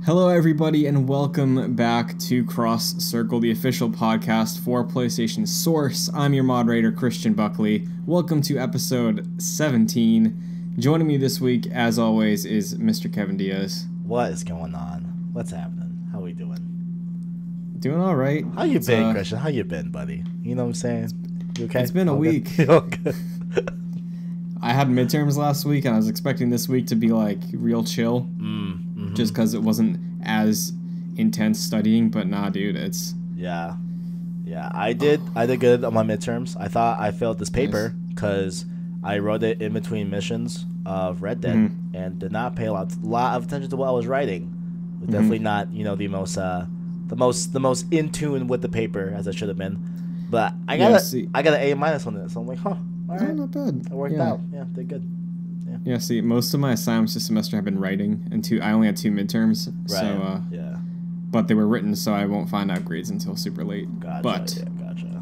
Hello, everybody, and welcome back to Cross Circle, the official podcast for PlayStation Source. I'm your moderator, Christian Buckley. Welcome to episode 17. Joining me this week, as always, is Mr. Kevin Diaz. What is going on? What's happening? How we doing? Doing all right. How you been, Christian? How you been, buddy? You know what I'm saying? You okay? It's been a week. Good? I had midterms last week, and I was expecting this week to be, like, real chill. Just because it wasn't as intense studying, but nah, dude, it's... Yeah. I did good on my midterms. I thought I failed this paper because I wrote it in between missions of Red Dead and did not pay a lot of attention to what I was writing. Definitely not, the most in tune with the paper as I should have been. But I got an A- on it, so I'm like, huh, all right, not bad. It worked out. Yeah, did good. Yeah, see, most of my assignments this semester have been writing, and I only had 2 midterms, Right. so, yeah. But they were written, so I won't find out grades until super late. Gotcha, But gotcha.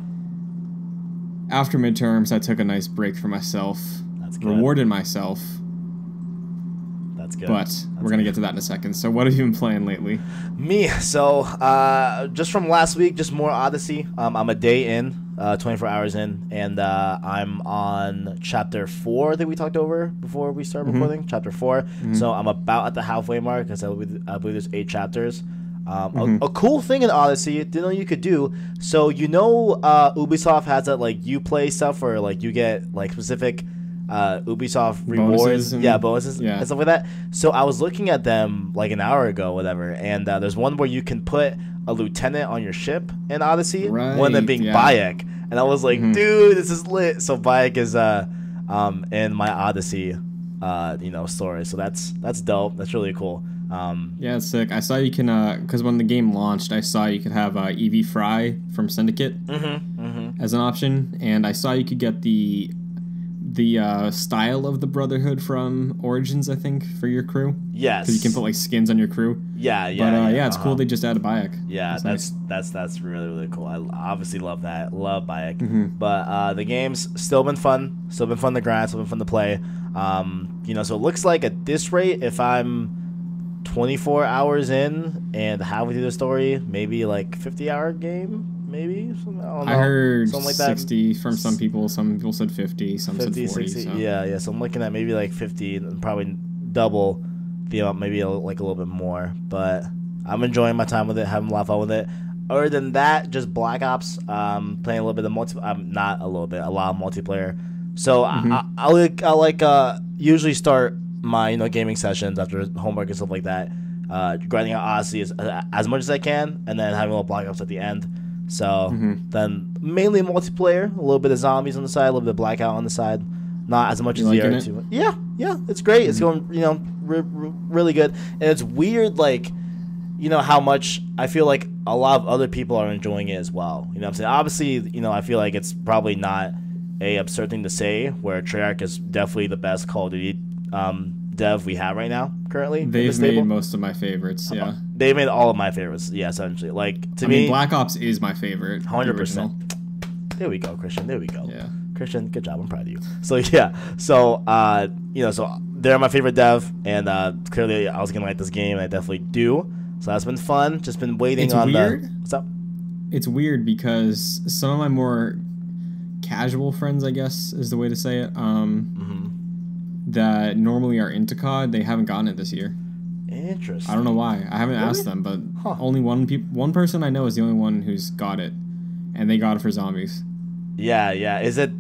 after midterms, I took a nice break for myself, That's good. rewarded myself, That's good. but we're going to get to that in a second. So what have you been playing lately? Me, so just from last week, just more Odyssey. I'm a day in, 24 hours in, and I'm on chapter 4 that we talked over before we started recording. Chapter 4. So I'm about at the halfway mark because I believe there's 8 chapters. A cool thing in Odyssey, didn't know you could do. So Ubisoft has that like Uplay stuff where like you get like specific Ubisoft rewards, bonuses and stuff like that. So I was looking at them like an hour ago, whatever, and there's one where you can put a lieutenant on your ship in Odyssey, one of them being Bayek, and I was like, dude, this is lit. So Bayek is in my Odyssey story, so that's dope. That's really cool. Yeah, it's sick. I saw you can, because when the game launched, I saw you could have Evie Fry from Syndicate as an option, and I saw you could get the style of the Brotherhood from Origins, I think, for your crew. Yes. Because you can put, like, skins on your crew. Yeah. But, it's cool they just added Bayek. Yeah, that's really, really cool. I obviously love that. Love Bayek. But the game's still been fun. Still been fun to grind. Still been fun to play. So it looks like at this rate, if I'm 24 hours in and halfway through the story, maybe like 50-hour game, maybe. I don't know. I heard something like 60 from some people. Some people said 50. Some 50, said 40. 60. So. Yeah. So I'm looking at maybe like 50 and probably double the amount, maybe a little bit more. But I'm enjoying my time with it, having a lot of fun with it. Other than that, just Black Ops. Playing a little bit of not a little bit, a lot of multiplayer. So I usually start my gaming sessions after homework and stuff like that, grinding out Odyssey as much as I can, and then having a little Black Ops at the end. So then mainly multiplayer, a little bit of zombies on the side, a little bit of Blackout on the side, not as much as the other two. Yeah, it's great. It's going really good, and it's weird how much I feel like a lot of other people are enjoying it as well. You know what I'm saying? Obviously, I feel like it's probably not a absurd thing to say where Treyarch is definitely the best Call of Duty dev we have right now currently. They've made most of my favorites. Yeah, they made all of my favorites. Yeah, essentially. I mean, Black Ops is my favorite. 100%. There we go, Christian. There we go. Yeah, Christian, good job. I'm proud of you. So yeah, so they're my favorite dev, and clearly I was gonna like this game, and I definitely do. So that's been fun. Just been waiting what's up? It's weird because some of my more casual friends, I guess is the way to say it, that normally are into COD, they haven't gotten it this year. Interesting. I don't know why. I haven't asked them, but only one person I know is the only one who's got it, and they got it for zombies. Yeah. Is it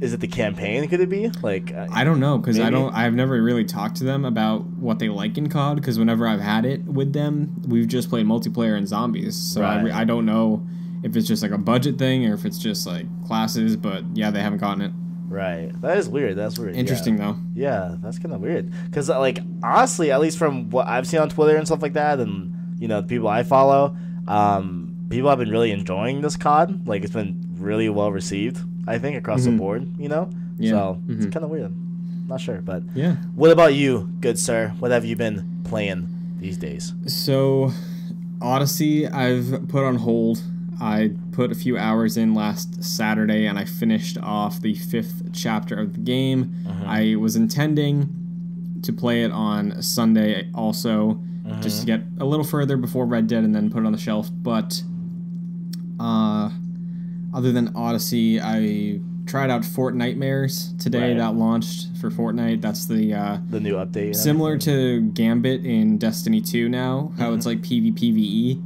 the campaign? Could it be I don't know, because I've never really talked to them about what they like in COD, because whenever I've had it with them, we've just played multiplayer and zombies. So right. I don't know if it's just like a budget thing or if it's just like classes, but yeah, they haven't gotten it. Right. That is weird. That's weird. Interesting, though. Yeah, that's kind of weird. Because, honestly, at least from what I've seen on Twitter and stuff like that, and, the people I follow, people have been really enjoying this COD. It's been really well received, I think, across the board, Yeah. So, it's kind of weird. Not sure, but... Yeah. What about you, good sir? What have you been playing these days? So, Odyssey, I've put on hold. I put a few hours in last Saturday, and I finished off the 5th chapter of the game. I was intending to play it on Sunday also, just to get a little further before Red Dead and then put it on the shelf. But other than Odyssey, I tried out Fortnitemares today. That launched for Fortnite. That's the new update. Similar to Gambit in Destiny 2 now, how it's like PvPvE.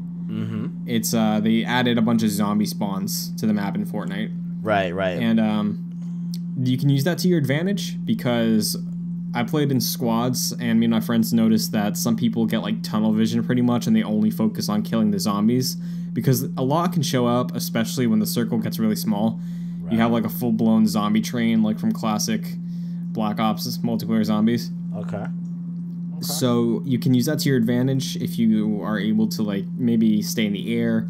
It's they added a bunch of zombie spawns to the map in Fortnite. Right. And you can use that to your advantage, because I played in squads, and me and my friends noticed that some people get like tunnel vision pretty much, and they only focus on killing the zombies, because a lot can show up, especially when the circle gets really small. You have like a full-blown zombie train, like from classic Black Ops multiplayer zombies. Okay. So you can use that to your advantage if you are able to like maybe stay in the air,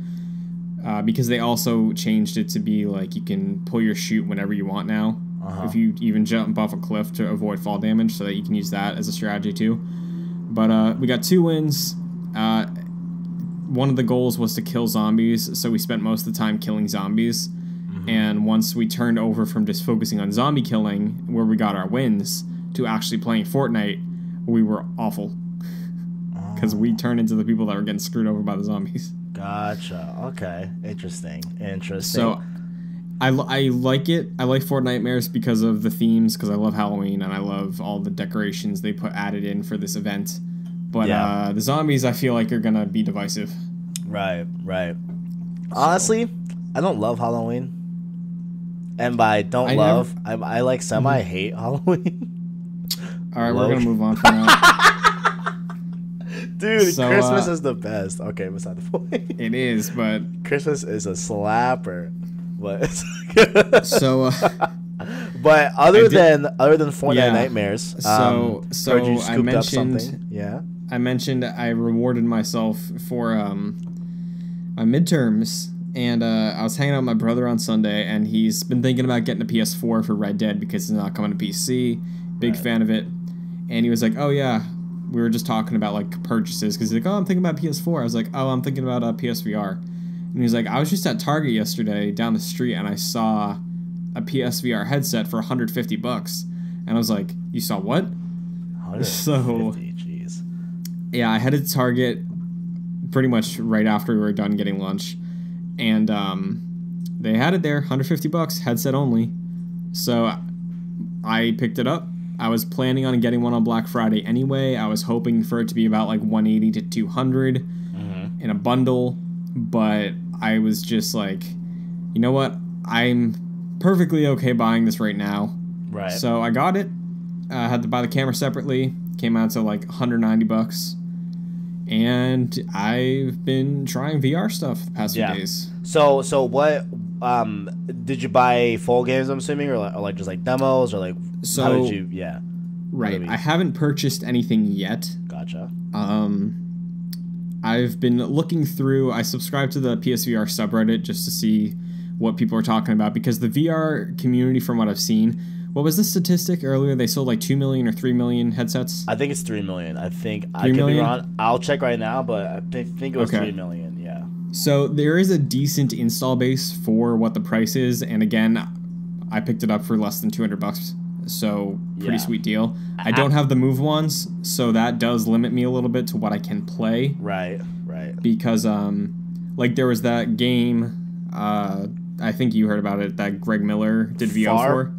because they also changed it to be like you can pull your chute whenever you want now. If you even jump off a cliff to avoid fall damage, so that you can use that as a strategy too. But we got 2 wins. One of the goals was to kill zombies, so we spent most of the time killing zombies. And once we turned over from just focusing on zombie killing, where we got our wins, to actually playing Fortnite, we were awful. Because we turned into the people that were getting screwed over by the zombies. Gotcha. Okay. Interesting. So, I like it. I like Fortnitemares because of the themes, because I love Halloween, and I love all the decorations they added in for this event. But the zombies, I feel like, are going to be divisive. Right. Honestly, I don't love Halloween. And by I like semi-hate Halloween. All right, we're going to move on from that. Dude, so, Christmas is the best. Okay, beside the point. It is, but... Christmas is a slapper. But so... but other than Fortnitemares, so I mentioned... I mentioned I rewarded myself for my midterms. And I was hanging out with my brother on Sunday, and he's been thinking about getting a PS4 for Red Dead because it's not coming to PC. Big fan of it. And he was like, oh yeah, we were just talking about like purchases, because he's like, oh, I'm thinking about PS4. I was like, oh, I'm thinking about PSVR. And he's like, I was just at Target yesterday down the street, and I saw a PSVR headset for $150. And I was like, you saw what? 150, so, jeez. Yeah, I headed to Target pretty much right after we were done getting lunch. And they had it there, $150, headset only. So I picked it up. I was planning on getting one on Black Friday anyway. I was hoping for it to be about like $180 to $200 in a bundle. But I was just like, you know what? I'm perfectly okay buying this right now. Right. So I got it. I had to buy the camera separately. Came out to like $190. And I've been trying VR stuff the past few days. So what? Did you buy full games? I'm assuming, or like just like demos, or like so, how did you? Yeah. Right. I haven't purchased anything yet. Gotcha. I've been looking through. I subscribe to the PSVR subreddit just to see what people are talking about, because the VR community, from what I've seen. What was the statistic earlier? They sold like 2 million or 3 million headsets? I think it's 3 million. I think I could be wrong. I'll check right now, but I think it was 3 million, yeah. So there is a decent install base for what the price is, and again, I picked it up for less than $200, so pretty sweet deal. I don't have the Move ones, so that does limit me a little bit to what I can play. Right. Because like there was that game, I think you heard about it, that Greg Miller did VO for.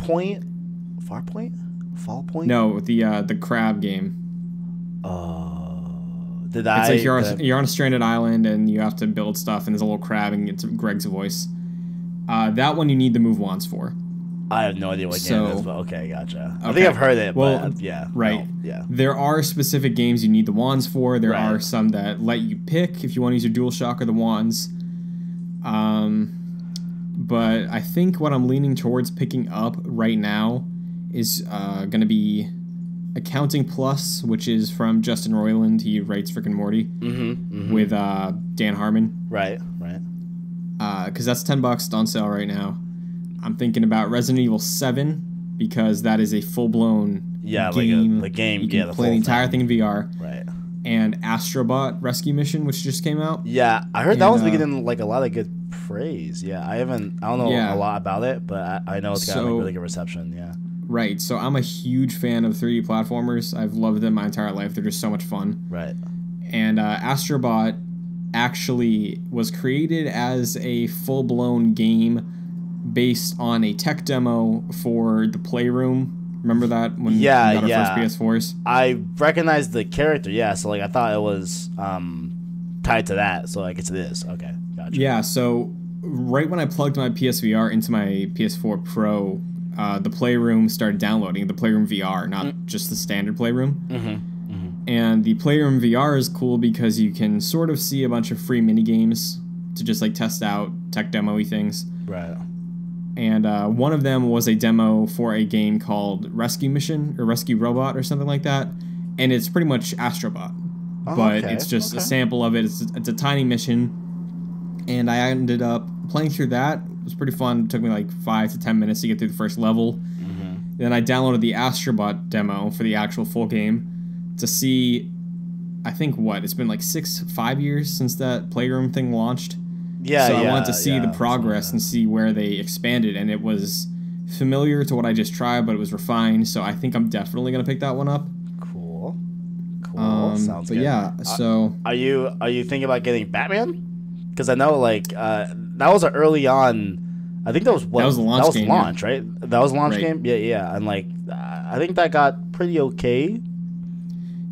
Fall Point? No, the crab game. It's like you're on a stranded island and you have to build stuff, and there's a little crab and it's Greg's voice. That one you need the Move wands for. I have no idea what game it is, but okay, gotcha. I think I've heard it, but yeah. Right. No, yeah. There are specific games you need the wands for. There are some that let you pick if you want to use your DualShock or the wands. But I think what I'm leaning towards picking up right now is going to be Accounting Plus, which is from Justin Roiland. He writes Rick and Morty with Dan Harmon. Right. Because that's $10 on sale right now. I'm thinking about Resident Evil 7, because that is a full-blown game. Like the game. You can play the entire thing in VR. Right. And Astrobot Rescue Mission, which just came out. Yeah, I heard that was getting like a lot of good praise. Yeah, I don't know a lot about it, but I know it's got like really good reception. Yeah. Right, so I'm a huge fan of 3D platformers. I've loved them my entire life. They're just so much fun. Right. And Astrobot actually was created as a full-blown game based on a tech demo for the Playroom. Remember that when we got our first PS4s? I recognized the character, so like I thought it was tied to that, so I guess it is. Okay, gotcha. Yeah, so right when I plugged my PSVR into my PS4 Pro, the Playroom started downloading, the Playroom VR, not just the standard Playroom. And the Playroom VR is cool because you can sort of see a bunch of free mini games to just like test out tech demo-y things. Right. And one of them was a demo for a game called Rescue Mission or Rescue Robot or something like that. And it's pretty much Astrobot. But it's just a sample of it. It's a tiny mission. And I ended up playing through that. It was pretty fun. It took me like 5 to 10 minutes to get through the first level. Then I downloaded the Astrobot demo for the actual full game to see, I think, it's been like 5 years since that Playroom thing launched. Yeah, so I wanted to see the progress and see where they expanded, and it was familiar to what I just tried, but it was refined, so I think I'm definitely going to pick that one up. Cool. Sounds good. Yeah, so... Are you thinking about getting Batman? Because I know, like, that was an early on... I think that was what? That was the launch game, right? That was the launch game? Yeah. And, like, I think that got pretty okay...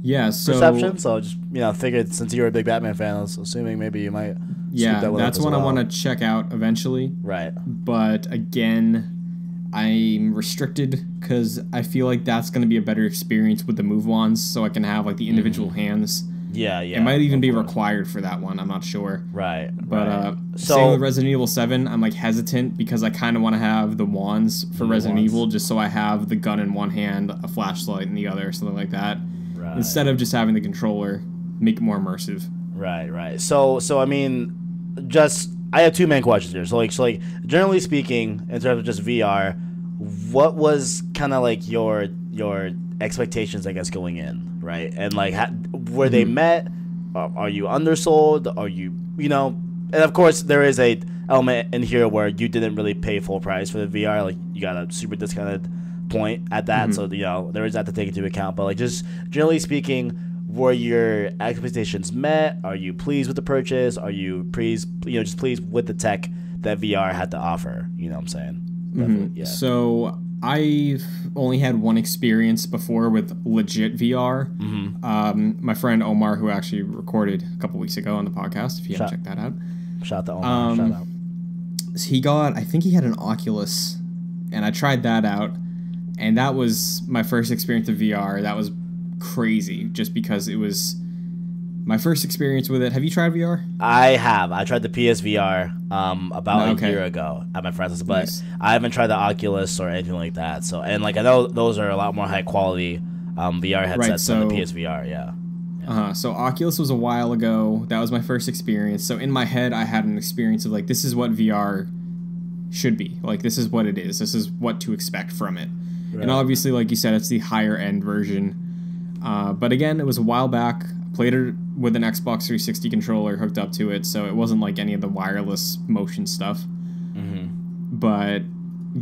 Yeah, so... perception, so just, figured since you were a big Batman fan, I was assuming maybe you might... Yeah, that's one I want to check out eventually. Right. But again, I'm restricted because I feel like that's going to be a better experience with the move wands, so I can have like the individual hands. Yeah. It might even be required for that one. I'm not sure. Right. But same with Resident Evil 7, I'm like hesitant because I kind of want to have the wands for Resident Evil just so I have the gun in one hand, a flashlight in the other, something like that. Right. Instead of just having the controller, make it more immersive. Right. So I mean, I have two main questions here. So like generally speaking, in terms of just VR, what was kind of like your expectations, I guess, going in, right? And like, were they met? Are you undersold? Are you, and of course there is a element in here where you didn't really pay full price for the VR. Like you got a super discounted point at that, so there is that to take into account. But like, just generally speaking, were your expectations met? Are you pleased with the purchase? Are you just pleased with the tech that VR had to offer? You know what I'm saying? Yeah. So I've only had one experience before with legit VR. My friend Omar, who actually recorded a couple weeks ago on the podcast, if you haven't checked that out. Shout out to Omar. Shout out. I think he had an Oculus, and I tried that out, and that was my first experience with VR. That was crazy, just because it was my first experience with it. Have you tried VR? I have. I tried the PSVR about a year ago at my friend's house, but I haven't tried the Oculus or anything like that. So, and like I know those are a lot more high quality VR headsets than the PSVR. Yeah. So Oculus was a while ago. That was my first experience. So in my head, I had an experience of like, this is what VR should be. Like, this is what it is. This is what to expect from it. Right. And obviously, like you said, it's the higher end version. But again, it was a while back. Played it with an Xbox 360 controller hooked up to it, so it wasn't like any of the wireless motion stuff. But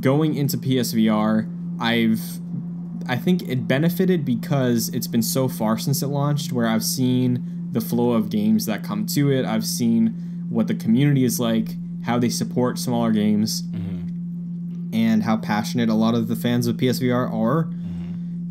going into PSVR, I think it benefited because it's been so far since it launched, where I've seen the flow of games that come to it. I've seen what the community is like, how they support smaller games, and how passionate a lot of the fans of PSVR are.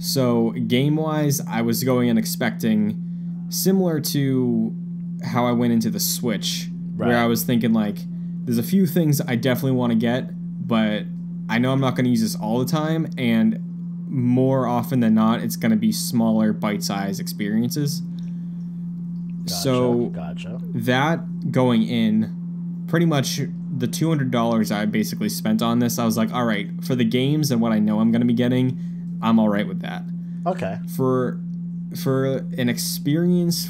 So game-wise, I was going and expecting similar to how I went into the Switch, where I was thinking like, there's a few things I definitely want to get, but I know I'm not going to use this all the time, and more often than not, it's going to be smaller, bite-sized experiences. Gotcha. That going in, pretty much the $200 I basically spent on this, I was like, all right, for the games and what I know I'm going to be getting, I'm all right with that. Okay. For an experience,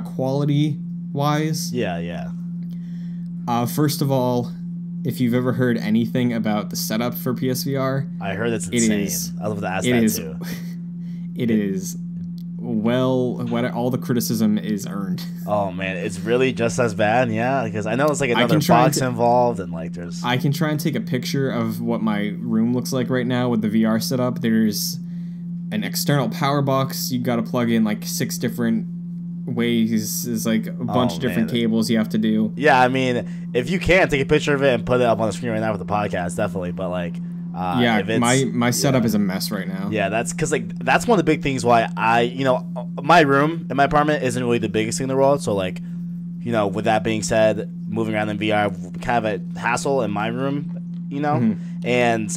quality wise. Yeah. First of all, if you've ever heard anything about the setup for PSVR, I heard it's insane. I love to ask that too. It is what all the criticism is earned. Oh man, it's really just as bad, yeah. Because I know it's like another box involved, and like there's. I can try and take a picture of what my room looks like right now with the VR setup. There's an external power box. You got to plug in like 6 different ways. There's like a bunch of different cables you have to do. Yeah, I mean, if you can, take a picture of it and put it up on the screen right now with the podcast, definitely. But like, yeah, my setup is a mess right now. Yeah, that's because like that's one of the big things why my room in my apartment isn't really the biggest thing in the world. So like, with that being said, moving around in VR kind of a hassle in my room, and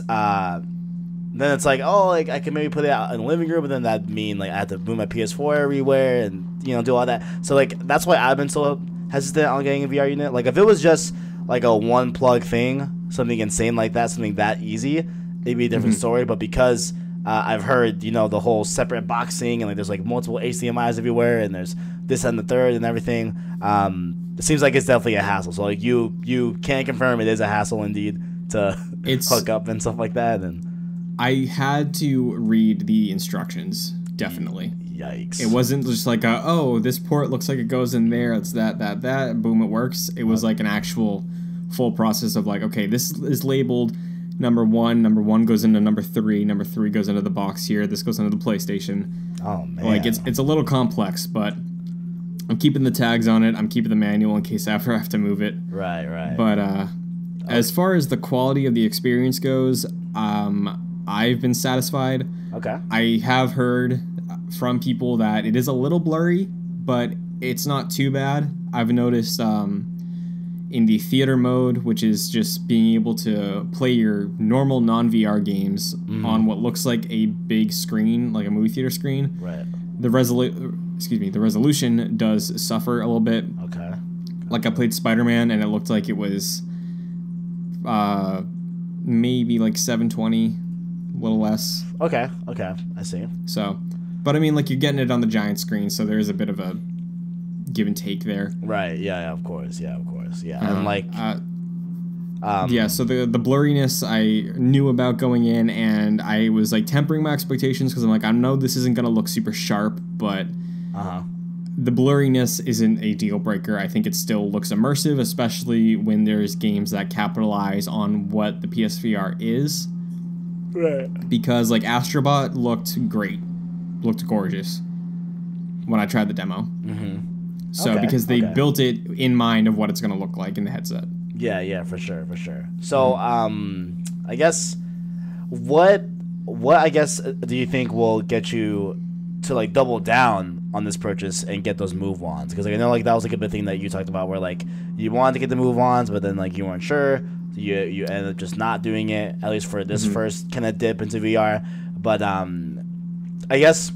then it's like, oh, like I can maybe put it out in the living room, but then that'd mean like I have to move my PS4 everywhere and do all that. So like that's why I've been so hesitant on getting a VR unit. Like if it was just like a one plug thing, something insane like that, something that easy, it'd be a different story. But because I've heard the whole separate boxing and like there's like multiple HDMIs everywhere and there's this and the third and everything, it seems like it's definitely a hassle. So like you can confirm it is a hassle indeed to hook up and stuff like that. And I had to read the instructions, definitely. Yikes. It wasn't just like, this port looks like it goes in there, it's that, boom, it works. It was like an actual full process of like, okay, this is labeled number one goes into number 3 goes into the box here, this goes into the PlayStation. Oh, man. Like, it's a little complex, but I'm keeping the tags on it, I'm keeping the manual in case after I have to move it. Right. But, as far as the quality of the experience goes, I've been satisfied. Okay. I have heard from people that it is a little blurry, but it's not too bad. I've noticed in the theater mode, which is just being able to play your normal non-VR games on what looks like a big screen, like a movie theater screen. Right. The resolution does suffer a little bit. Okay. Like I played Spider-Man and it looked like it was maybe like 720, a little less. Okay, I see. So, but I mean, like you're getting it on the giant screen, so there's a bit of a give and take there. Right. Yeah. Of course. Yeah. And like, yeah. So the blurriness I knew about going in, and I was like tempering my expectations because I'm like, I know this isn't gonna look super sharp, but the blurriness isn't a deal breaker. I think it still looks immersive, especially when there's games that capitalize on what the PSVR is. Right. Because like Astrobot looked great, looked gorgeous when I tried the demo. So because they built it in mind of what it's going to look like in the headset. Yeah, for sure. So I guess what I guess do you think will get you to like double down on this purchase and get those move wands? Because like I know like that was like a big thing that you talked about where like you wanted to get the move wands, but then like you weren't sure. You ended up just not doing it, at least for this first kind of dip into VR. But I guess,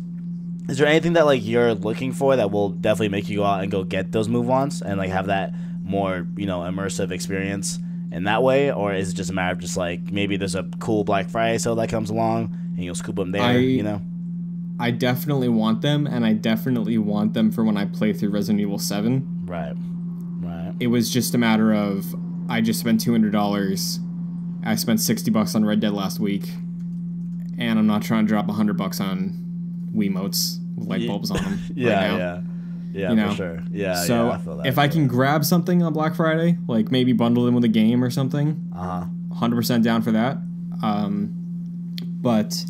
is there anything that like you're looking for that will definitely make you go out and go get those move ons and like have that more immersive experience in that way? Or is it just a matter of just like maybe there's a cool Black Friday sale that comes along and you'll scoop them there? I definitely want them, and I definitely want them for when I play through Resident Evil 7. Right. It was just a matter of I just spent $200. I spent $60 on Red Dead last week, and I'm not trying to drop $100 on Wiimotes with light bulbs on them. Yeah, for sure. Yeah. So I feel that, if I can grab something on Black Friday, like maybe bundle them with a game or something, 100% down for that. But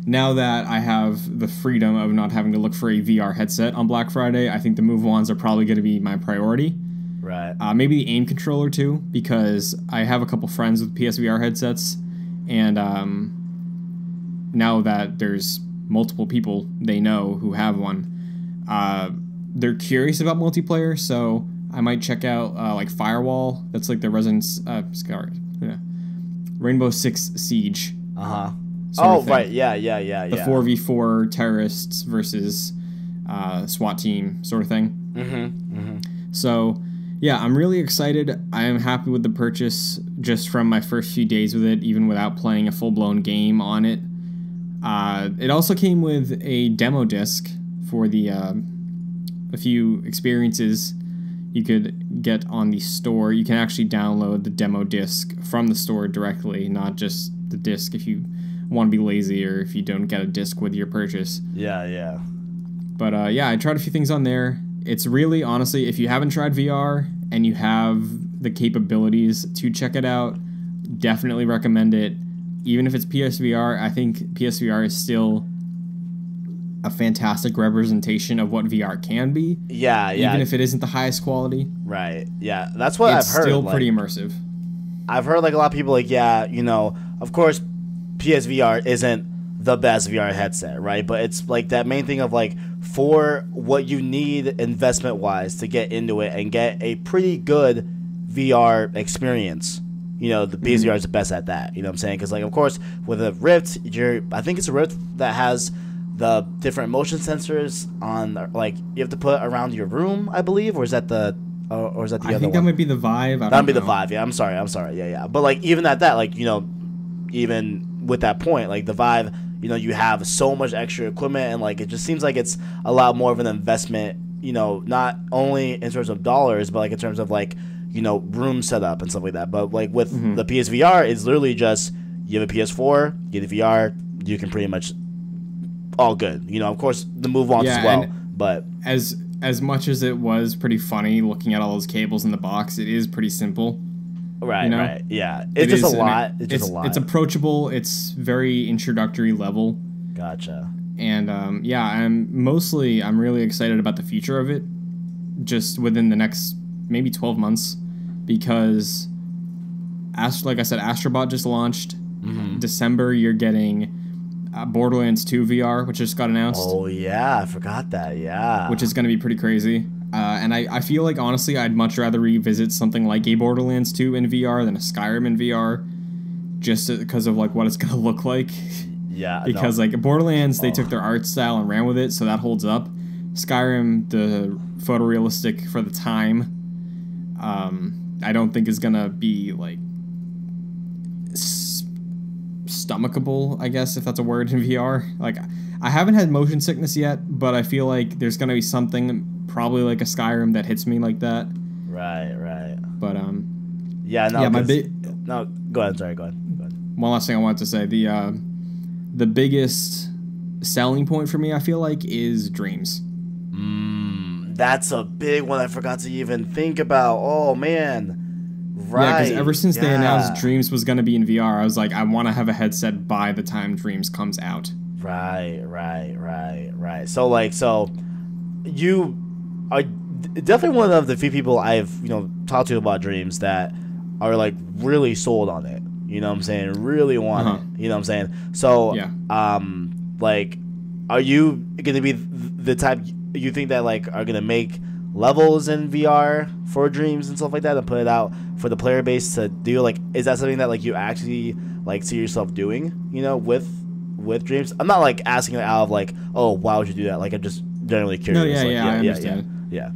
now that I have the freedom of not having to look for a VR headset on Black Friday, I think the Move Wands are probably going to be my priority. Right. Maybe the aim controller too, because I have a couple friends with PSVR headsets, and now that there's multiple people they know who have one, they're curious about multiplayer, so I might check out like Firewall. That's like the Rainbow Six Siege. Right. Yeah. The 4v4 terrorists versus SWAT team sort of thing. So, yeah, I'm really excited. I am happy with the purchase just from my first few days with it, even without playing a full-blown game on it. It also came with a demo disc for the a few experiences you could get on the store. You can actually download the demo disc from the store directly, not just the disc if you want to be lazy or if you don't get a disc with your purchase. Yeah. But yeah, I tried a few things on there. It's really, honestly, if you haven't tried VR and you have the capabilities to check it out, definitely recommend it. Even if it's PSVR, I think PSVR is still a fantastic representation of what VR can be. Yeah, even if it isn't the highest quality. Right. Yeah, that's what I've heard. It's still pretty immersive. I've heard like a lot of people like, yeah, you know, of course, PSVR isn't the best VR headset, right? But it's like that main thing of like for what you need investment wise to get into it and get a pretty good VR experience. You know, the PSVR is the best at that. You know what I'm saying? Because like, of course, with a Rift, I think it's a Rift that has the different motion sensors on, like you have to put around your room, I believe, or is that the other one? I think that might be the Vive. That'd be the Vive. Yeah, I'm sorry. Yeah. But like even at that, like, you know, even with that point, like the Vive, you know, you have so much extra equipment, and like it just seems like it's a lot more of an investment. You know, not only in terms of dollars, but like in terms of like, you know, room setup and stuff like that. But like with the PSVR, it's literally just you have a PS4, you get a VR, you can pretty much all good. You know, of course the move wants as well. But as much as it was pretty funny looking at all those cables in the box, it is pretty simple. Right, you know? right. Yeah. It's just a lot. It's just a lot. It's approachable. It's very introductory level. Gotcha. And yeah, I'm really excited about the future of it just within the next maybe 12 months because like I said, Astrobot just launched. December you're getting Borderlands 2 VR, which just got announced. Oh yeah, I forgot that. Yeah, which is going to be pretty crazy. And I feel like honestly, I'd much rather revisit something like a Borderlands 2 in VR than a Skyrim in VR, just because of like what it's going to look like. Yeah, because like Borderlands, they took their art style and ran with it, so that holds up. Skyrim, the photorealistic for the time, I don't think is going to be like stomachable, I guess, if that's a word, in VR. Like, I haven't had motion sickness yet, but I feel like there's gonna be something probably like a Skyrim that hits me like that. Right. But yeah, no, yeah, no, go ahead. Sorry, go ahead. One last thing I wanted to say: the biggest selling point for me, I feel like, is Dreams. That's a big one I forgot to even think about. Oh man. Right. Yeah, because ever since they announced Dreams was going to be in VR, I was like, I want to have a headset by the time Dreams comes out. Right. So you are definitely one of the few people I've, you know, talked to about Dreams that are like really sold on it. You know what I'm saying? Really want it. You know what I'm saying? So, yeah. Like, are you going to be the type you think that like are going to make levels in VR for Dreams and stuff like that and put it out for the player base to do? Like, is that something that like you actually like see yourself doing, you know, with Dreams? I'm not like asking it out of like, oh, why would you do that? Like, I'm just generally curious. No, yeah, like, I understand. Yeah.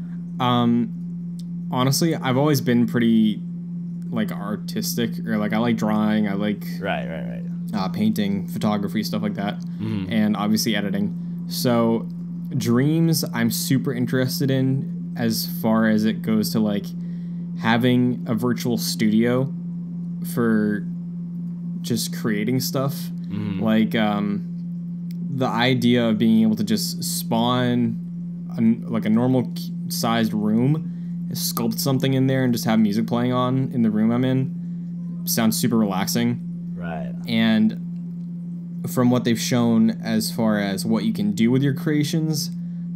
Honestly, I've always been pretty like artistic, or like I like drawing, I like right. Painting, photography, stuff like that, and obviously editing. So Dreams I'm super interested in as far as it goes to like having a virtual studio for just creating stuff. Like the idea of being able to just spawn like a normal sized room, sculpt something in there and just have music playing on in the room I'm in sounds super relaxing. Right. And from what they've shown as far as what you can do with your creations,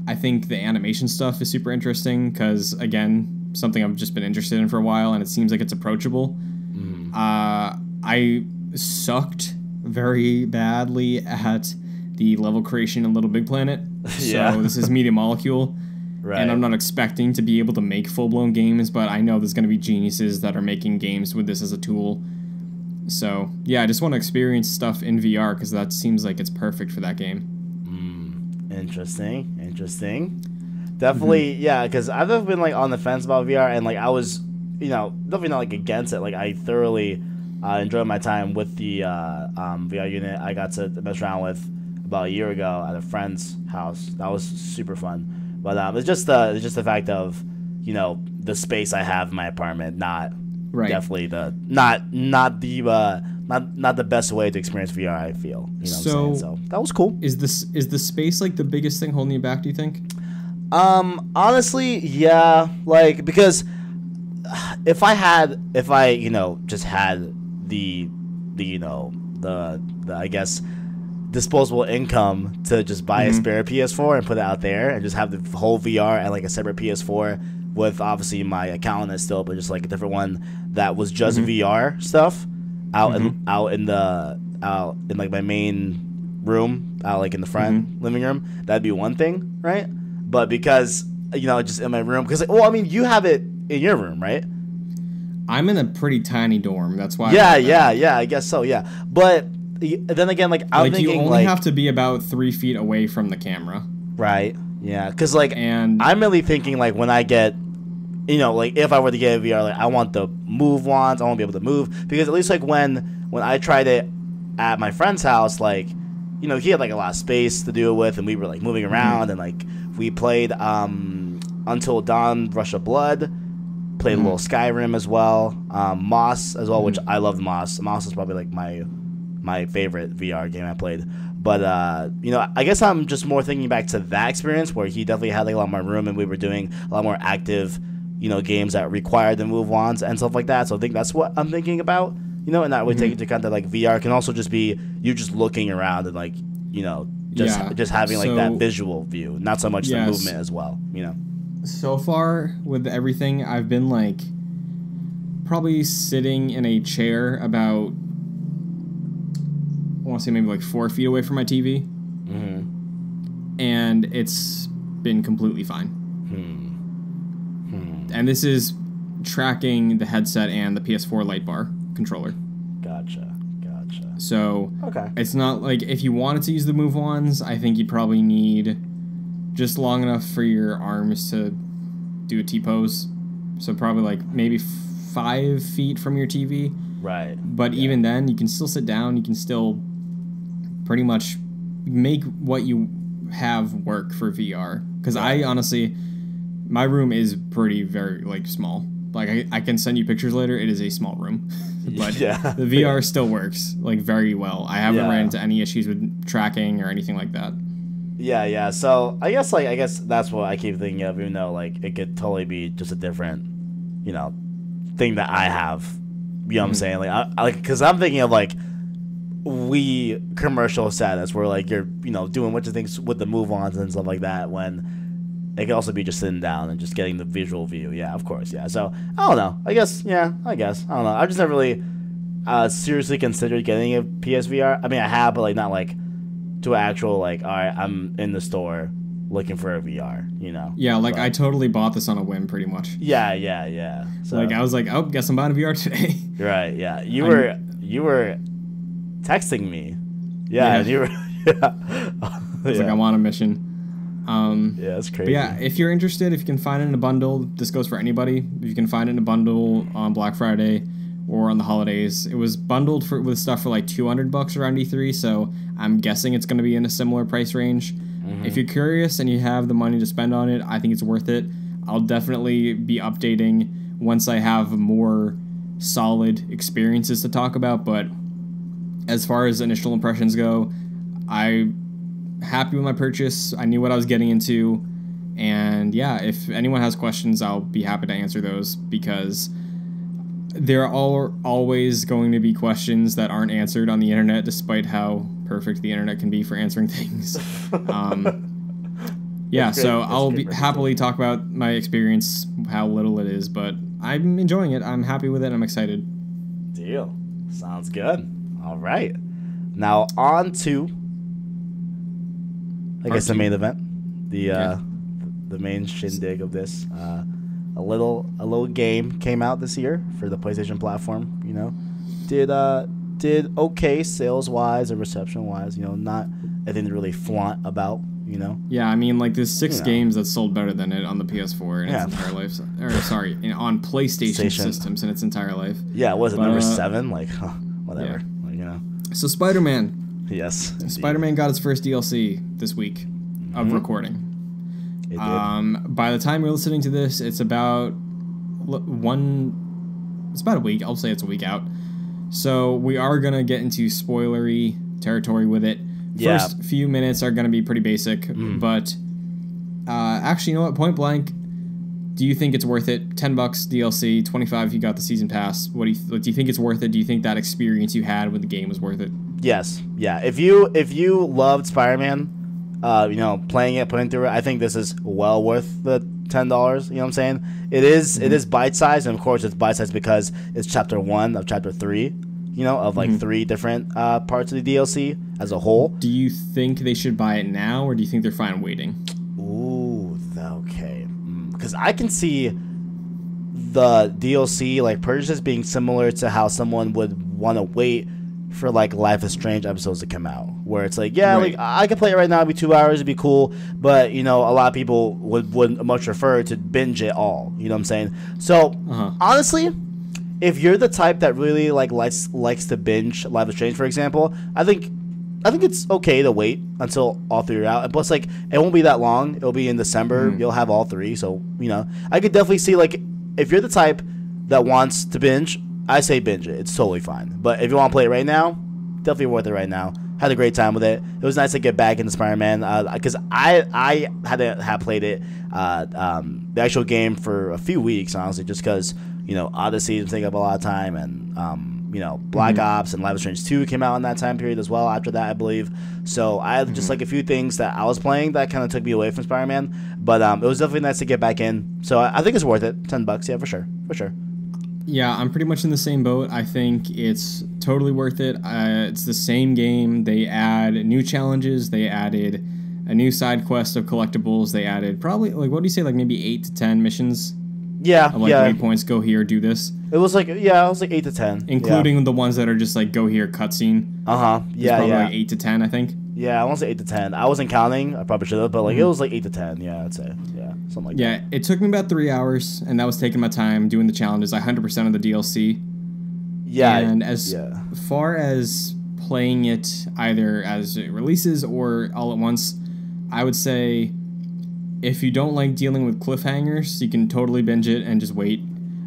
I think the animation stuff is super interesting because, again, something I've just been interested in for a while, and it seems like it's approachable. I sucked very badly at the level creation in Little Big Planet. So this is Media Molecule. Right. And I'm not expecting to be able to make full-blown games, but I know there's going to be geniuses that are making games with this as a tool. So, yeah, I just want to experience stuff in VR because that seems like it's perfect for that game. Interesting. Definitely, yeah, because I've never been, like, on the fence about VR, and, like, I was, you know, definitely not, like, against it. Like, I thoroughly enjoyed my time with the VR unit I got to mess around with about a year ago at a friend's house. That was super fun. But it's just the fact of, you know, the space I have in my apartment, not definitely the not the best way to experience VR. I feel, you know. What I'm saying? So that was cool. Is the space like the biggest thing holding you back? Do you think? Honestly, yeah. Like, because if I you know just had the I guess disposable income to just buy a spare PS4 and put it out there and just have the whole VR and like a separate PS4 with obviously my account on it still, but just like a different one that was just VR stuff out in like my main room, out like in the front living room. That'd be one thing, right? But because just in my room, because you have it in your room, right? I'm in a pretty tiny dorm. That's why. Yeah. I guess so. Yeah, but then again, like I'm thinking, you only have to be about 3 feet away from the camera. Right. Yeah. Because I'm really thinking like when I get, like if I were to get a VR, like I want the move wands. I want to be able to move, because at least like when I tried it at my friend's house, like he had like a lot of space to do it with, and we were like moving around, and like we played Until Dawn, Rush of Blood. Played a little Skyrim as well, Moss as well, which I loved Moss. Moss is probably like my favorite VR game I played. But I guess I'm just more thinking back to that experience where he definitely had like a lot more room, and we were doing a lot more active, games that required the move wands and stuff like that. So I think that's what I'm thinking about, and that would take into account that like VR can also just be you just looking around and like just having like that visual view, not so much the movement as well, So far with everything, I've been like probably sitting in a chair about, I want to say maybe like 4 feet away from my TV, and it's been completely fine. And this is tracking the headset and the PS4 light bar controller. Gotcha. So it's not like if you wanted to use the move wands, I think you'd probably need just long enough for your arms to do a T-pose. So probably like maybe 5 feet from your TV. Right. But even then, you can still sit down. You can still pretty much make what you have work for VR. Because I honestly, my room is very like small. Like I can send you pictures later. It is a small room. But the VR still works like very well. I haven't ran into any issues with tracking or anything like that. Yeah. So I guess that's what I keep thinking of, even though like it could totally be just a different, thing that I have. You know what I'm saying? Like I because I'm thinking of like Wii commercial status where like you're doing a bunch of things with the move-ons and stuff like that, when it could also be just sitting down and just getting the visual view. Yeah, of course. Yeah. So I don't know. I guess. I don't know. I've just never really seriously considered getting a PSVR. I mean, I have, but like not like to actual like, all right, I'm in the store looking for a VR, Yeah, like I totally bought this on a whim, pretty much. Yeah. So like I was like, oh, guess I'm buying a VR today. Right. Yeah. You were texting me. Yeah. And you were. I was like, I'm on a mission. Yeah, that's crazy. But yeah, if you're interested, if you can find it in a bundle, this goes for anybody. If you can find it in a bundle on Black Friday or on the holidays, it was bundled with stuff for like $200 around E3, so I'm guessing it's going to be in a similar price range. If you're curious and you have the money to spend on it, I think it's worth it. I'll definitely be updating once I have more solid experiences to talk about, but as far as initial impressions go, I'm happy with my purchase. I knew what I was getting into, and yeah, if anyone has questions, I'll be happy to answer those, because there are always going to be questions that aren't answered on the internet, despite how perfect the internet can be for answering things. Yeah, so I'll happily talk about my experience, how little it is, but I'm enjoying it. I'm happy with it. I'm excited. Deal. Sounds good. All right. Now on to, I guess, the main event, the main shindig of this. A little game came out this year for the PlayStation platform. Did okay sales wise and reception wise. Not anything to really flaunt about. Yeah, I mean, like there's 6 games that sold better than it on the PS4 in its entire life. Or sorry, on PlayStation systems in its entire life. Yeah, was it number 7? Like, whatever. Yeah. So Spider-Man. Yes. Indeed. Spider-Man got its first DLC this week of recording. It did. By the time you're listening to this, it's about a week. I'll say it's a week out. So we are going to get into spoilery territory with it. First few minutes are going to be pretty basic, but actually, you know what? Point blank, do you think it's worth it? $10 DLC, $25 if you got the season pass. Do you think it's worth it? Do you think that experience you had with the game was worth it? Yes, yeah. If you loved Spider-Man, you know, playing it, putting through it, I think this is well worth the $10. You know what I'm saying? It is bite sized, and of course it's bite sized because it's chapter 1 of chapter 3. You know, of like 3 different parts of the DLC as a whole. Do you think they should buy it now, or do you think they're fine waiting? Ooh, okay. Because I can see the DLC like purchases being similar to how someone would want to wait for like Life is Strange episodes to come out, where it's like, yeah, Right. like I could play it right now, it'd be 2 hours, it'd be cool, but you know, a lot of people would much prefer to binge it all. You know what I'm saying? So honestly, if you're the type that really like likes to binge Life is Strange, for example, I think it's okay to wait until all 3 are out. And plus, like, it won't be that long. It'll be in December. You'll have all 3. So, you know, I could definitely see, like, if you're the type that wants to binge, I say binge it. It's totally fine. But if you want to play it right now, definitely worth it right now. Had a great time with it. It was nice to get back into Spider-Man because I had played it, the actual game for a few weeks, honestly, just because, you know, Odyssey was taking up a lot of time, and you know, Black Ops and Life is Strange 2 came out in that time period as well after that, I believe. So I had just like a few things that I was playing that kind of took me away from Spider-Man. But it was definitely nice to get back in. So I think it's worth it. $10, yeah, for sure. For sure. Yeah, I'm pretty much in the same boat. I think it's totally worth it. It's the same game. They add new challenges. They added a new side quest of collectibles. They added probably, like, what do you say, like maybe 8 to 10 missions? Yeah, of like waypoints, go here, do this. It was like, yeah, it was like 8 to 10. Including the ones that are just like, go here, cutscene. Yeah, probably like 8 to 10, I think. Yeah, I want to say 8 to 10. I wasn't counting. I probably should have, but like it was like 8 to 10. Yeah, I'd say. Yeah, something like that. Yeah, it took me about 3 hours, and that was taking my time doing the challenges. I 100% of the DLC. Yeah. And as far as playing it either as it releases or all at once, I would say if you don't like dealing with cliffhangers, you can totally binge it and just wait.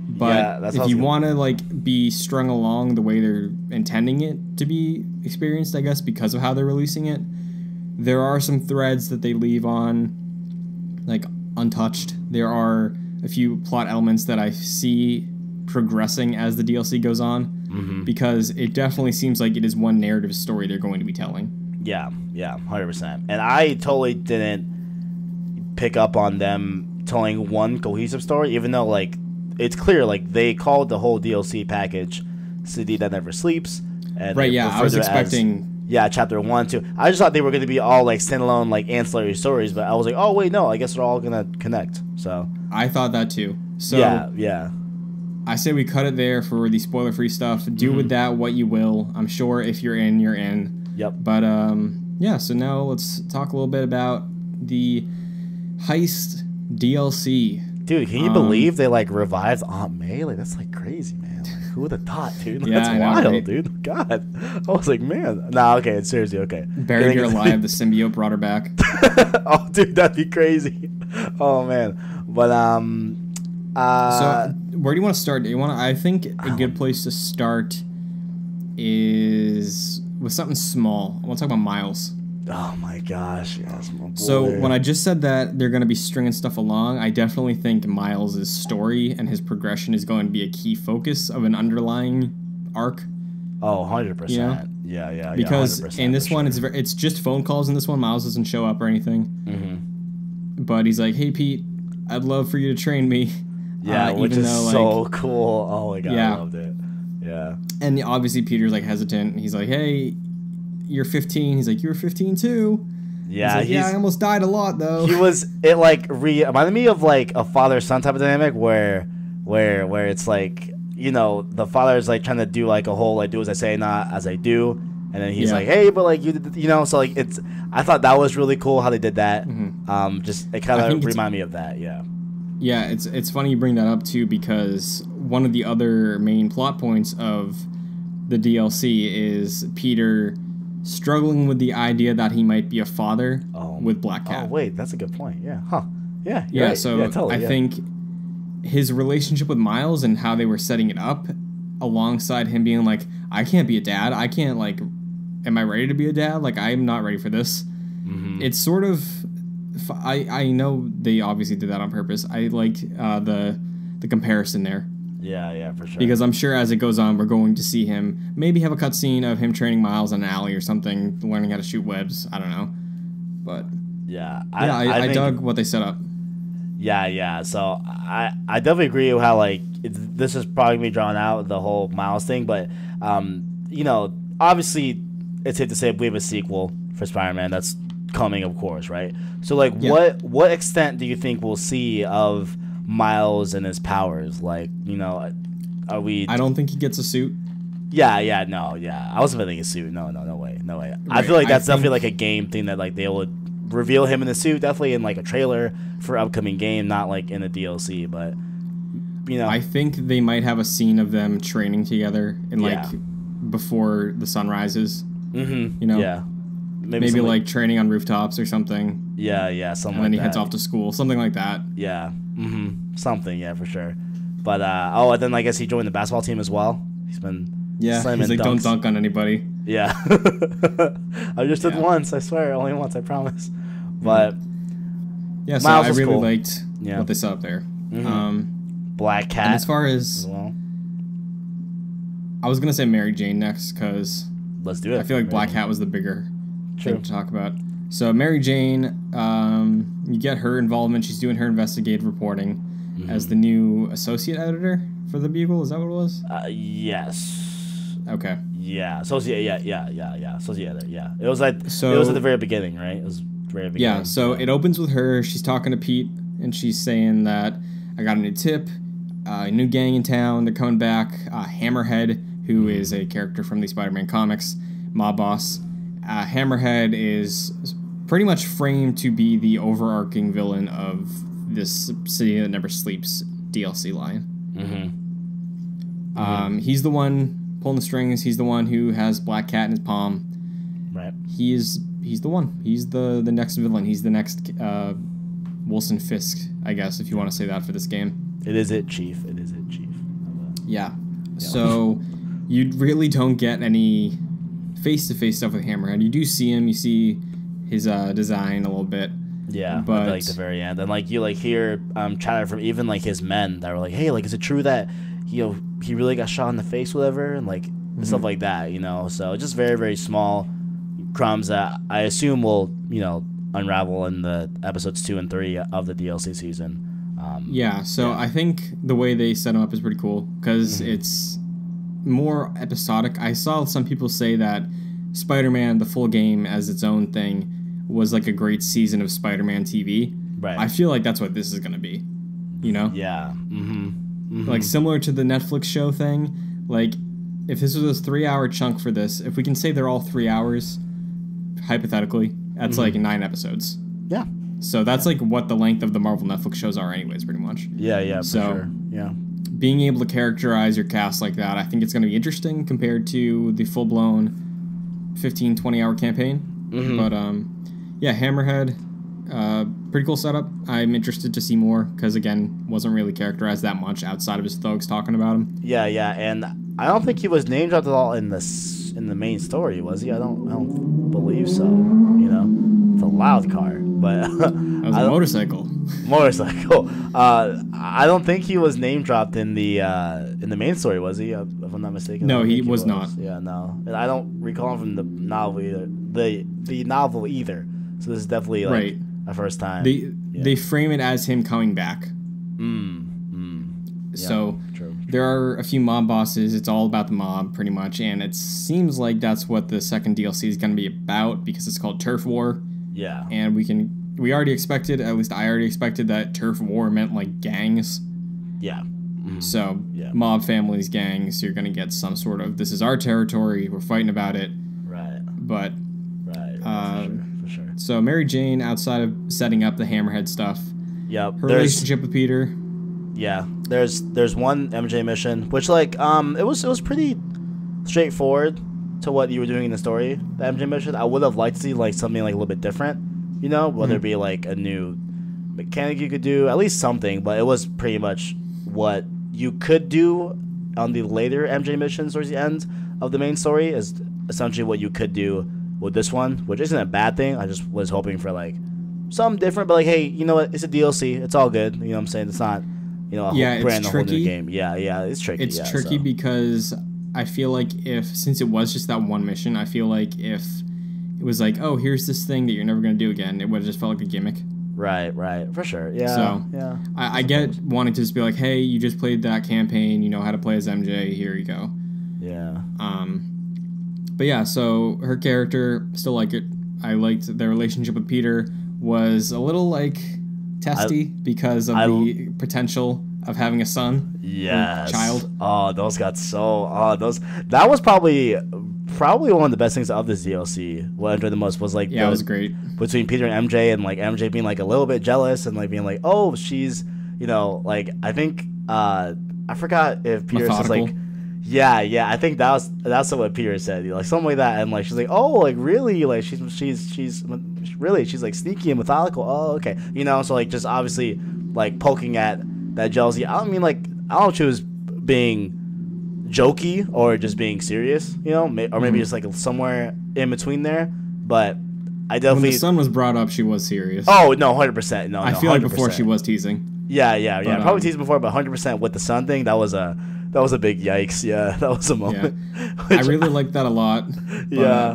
But if you want to like be strung along the way they're intending it to be experienced, I guess, because of how they're releasing it, there are some threads that they leave on like untouched. There are a few plot elements that I see progressing as the DLC goes on, because it definitely seems like it is one narrative story they're going to be telling. Yeah, 100%. And I totally didn't pick up on them telling one cohesive story, even though like it's clear like they called the whole DLC package City That Never Sleeps. And right, yeah, I was expecting chapter 1, 2. I just thought they were going to be all like standalone like ancillary stories, but I was like, oh wait, no, I guess they're all going to connect. So I thought that too. So yeah. I say we cut it there for the spoiler-free stuff. Do with that what you will. I'm sure if you're in, you're in. Yep. But yeah, so now let's talk a little bit about the Heist DLC. Dude, can you believe they like revived Aunt May? Like that's like crazy, man. Like, who would have thought, dude? Yeah, that's wild, dude. God, I was like, man. Nah, okay, seriously, okay. Buried her alive. The symbiote brought her back. Oh, dude, that'd be crazy. Oh man, but so where do you want to start? Do you want? I think a good place to start is with something small. I want to talk about Miles. Oh my gosh, yes, my boy. So when I just said that they're going to be stringing stuff along, I definitely think Miles' story and his progression is going to be a key focus of an underlying arc. Oh, 100%. You know? Yeah. Because in this one, it's just phone calls. In this one, Miles doesn't show up or anything. But he's like, hey, Pete, I'd love for you to train me. Yeah, which is so cool. Oh my god, I loved it. Yeah. And obviously Peter's like hesitant. He's like, hey, you're 15. He's like, you're 15 too. Yeah, like, I almost died a lot though. It like reminded me of like a father-son type of dynamic where it's like, you know, the father is like trying to do like a whole like do as I say, not as I do, and then he's like, hey, but like you know, so like I thought that was really cool how they did that. Just it kind of reminded me of that. Yeah, it's funny you bring that up too, because one of the other main plot points of the DLC is Peter struggling with the idea that he might be a father with Black Cat. Oh wait, that's a good point. Yeah. Huh. Yeah. Yeah. Right. So totally, I think his relationship with Miles and how they were setting it up, alongside him being like, I can't be a dad. I can't like, am I ready to be a dad? Like I'm not ready for this. It's sort of, I know they obviously did that on purpose. I like the comparison there. Yeah, for sure. Because I'm sure as it goes on, we're going to see him maybe have a cutscene of him training Miles in an alley or something, learning how to shoot webs. I don't know, but yeah, I dug what they set up. Yeah. So I definitely agree with how like this is probably gonna be drawn out, the whole Miles thing, but you know, obviously it's safe to say we have a sequel for Spider-Man that's coming, of course, right? So like, what extent do you think we'll see of Miles and his powers? Like, you know, are we? I don't think he gets a suit. Yeah. I wasn't thinking a suit. No way. Right. I feel like that's definitely like a game thing that like they would reveal him in the suit, definitely in like a trailer for upcoming game, not like in a DLC. But you know, I think they might have a scene of them training together in like before the sun rises. Mm-hmm. You know, yeah, maybe like training on rooftops or something. Yeah, something. And then like he heads off to school, something like that. Yeah, something. Yeah, for sure. But and then I guess he joined the basketball team as well. He's been he's like, dunks. Don't dunk on anybody. Yeah, I just did once. I swear, only once. I promise. But yeah, so I really liked what they set up there. Black Cat. And as far as I was gonna say Mary Jane next because let's do it. I feel like Black Cat was the bigger thing to talk about. So Mary Jane, you get her involvement. She's doing her investigative reporting as the new associate editor for the Bugle. Is that what it was? Yes. Okay. Yeah. Associate. Yeah. Associate editor. Yeah. It was like it was at the very beginning, right? It was very beginning. Yeah. So it opens with her. She's talking to Pete, and she's saying that I got a new tip, a new gang in town. They're coming back. Hammerhead, who is a character from the Spider-Man comics, mob boss. Hammerhead is pretty much framed to be the overarching villain of this City That Never Sleeps DLC line. He's the one pulling the strings. He's the one who has Black Cat in his palm. Right. He's the one. He's the next villain. He's the next Wilson Fisk, I guess, if you want to say that for this game. It is it, Chief. Yeah. So you really don't get any face-to-face stuff with Hammerhead. You do see him. You see his design a little bit. Yeah, but like the very end, and like you like hear chatter from even like his men that were like, "Hey, like, is it true that he really got shot in the face, whatever?" And like stuff like that, you know. So just very, very small crumbs that I assume will unravel in the episodes 2 and 3 of the DLC season. I think the way they set him up is pretty cool because it's more episodic. I saw some people say that Spider-Man, the full game as its own thing, was like a great season of Spider-Man TV. Right. I feel like that's what this is going to be, you know? Yeah. Like similar to the Netflix show thing, like if this was a 3-hour chunk for this, if we can say they're all 3 hours, hypothetically, that's like 9 episodes. Yeah. So that's like what the length of the Marvel Netflix shows are anyways, pretty much. Yeah, for sure. Yeah. Being able to characterize your cast like that, I think it's going to be interesting compared to the full-blown 15, 20-hour campaign. But, Hammerhead, pretty cool setup. I'm interested to see more because, again, wasn't really characterized that much outside of his thugs talking about him. Yeah, and I don't think he was name dropped at all in the main story, was he? I don't believe so. You know, it's a loud car, but that was a motorcycle. I don't think he was name dropped in the main story, was he? If I'm not mistaken. No, he was not. Yeah, no, and I don't recall him from the novel either. The novel either. So this is definitely like a first time. They frame it as him coming back. So true. There are a few mob bosses. It's all about the mob, pretty much, and it seems like that's what the second DLC is going to be about because it's called Turf War. Yeah. And we already expected, at least I already expected, that Turf War meant like gangs. Yeah. So mob families, gangs, you're going to get some sort of, this is our territory, we're fighting about it. Right. But for sure. So Mary Jane, outside of setting up the Hammerhead stuff, her relationship with Peter. Yeah, there's one MJ mission which like it was pretty straightforward to what you were doing in the story. The MJ mission, I would have liked to see like something like a little bit different, you know, whether it be like a new mechanic you could do, at least something. But it was pretty much what you could do on the later MJ missions towards the end of the main story is essentially what you could do with this one, which isn't a bad thing. I just was hoping for like something different, but like, hey, you know what? It's a DLC. It's all good. You know what I'm saying? It's not, a whole new game. Yeah, it's tricky. It's tricky because I feel like since it was just that one mission, I feel like if it was like, oh, here's this thing that you're never going to do again, it would have just felt like a gimmick. Right, for sure. Yeah. So, yeah. I get wanting to just be like, hey, you just played that campaign, you know how to play as MJ, here you go. Yeah. But yeah, so her character, still like it. I liked their relationship with Peter was a little like testy because of the potential of having a son. Yes. Child. Oh, those got so. That was probably one of the best things of this DLC. What I enjoyed the most was like it was great between Peter and MJ, and like MJ being like a little bit jealous and like being like, oh, she's like I think I forgot if Peter says like. Yeah, I think that's what Peter said, like something like that, and like she's like, oh, like really, like she's really, she's like sneaky and methodical. Oh, okay, so like just obviously like poking at that jealousy. I don't know if she was being jokey or just being serious, or maybe just like somewhere in between there. But I definitely when the son was brought up, she was serious. Oh no, 100%. No, I feel 100%. like before she was teasing. Yeah. But, probably teasing before, but 100% with the son thing, that was a big yikes. Yeah, that was a moment. Yeah. I really liked that a lot.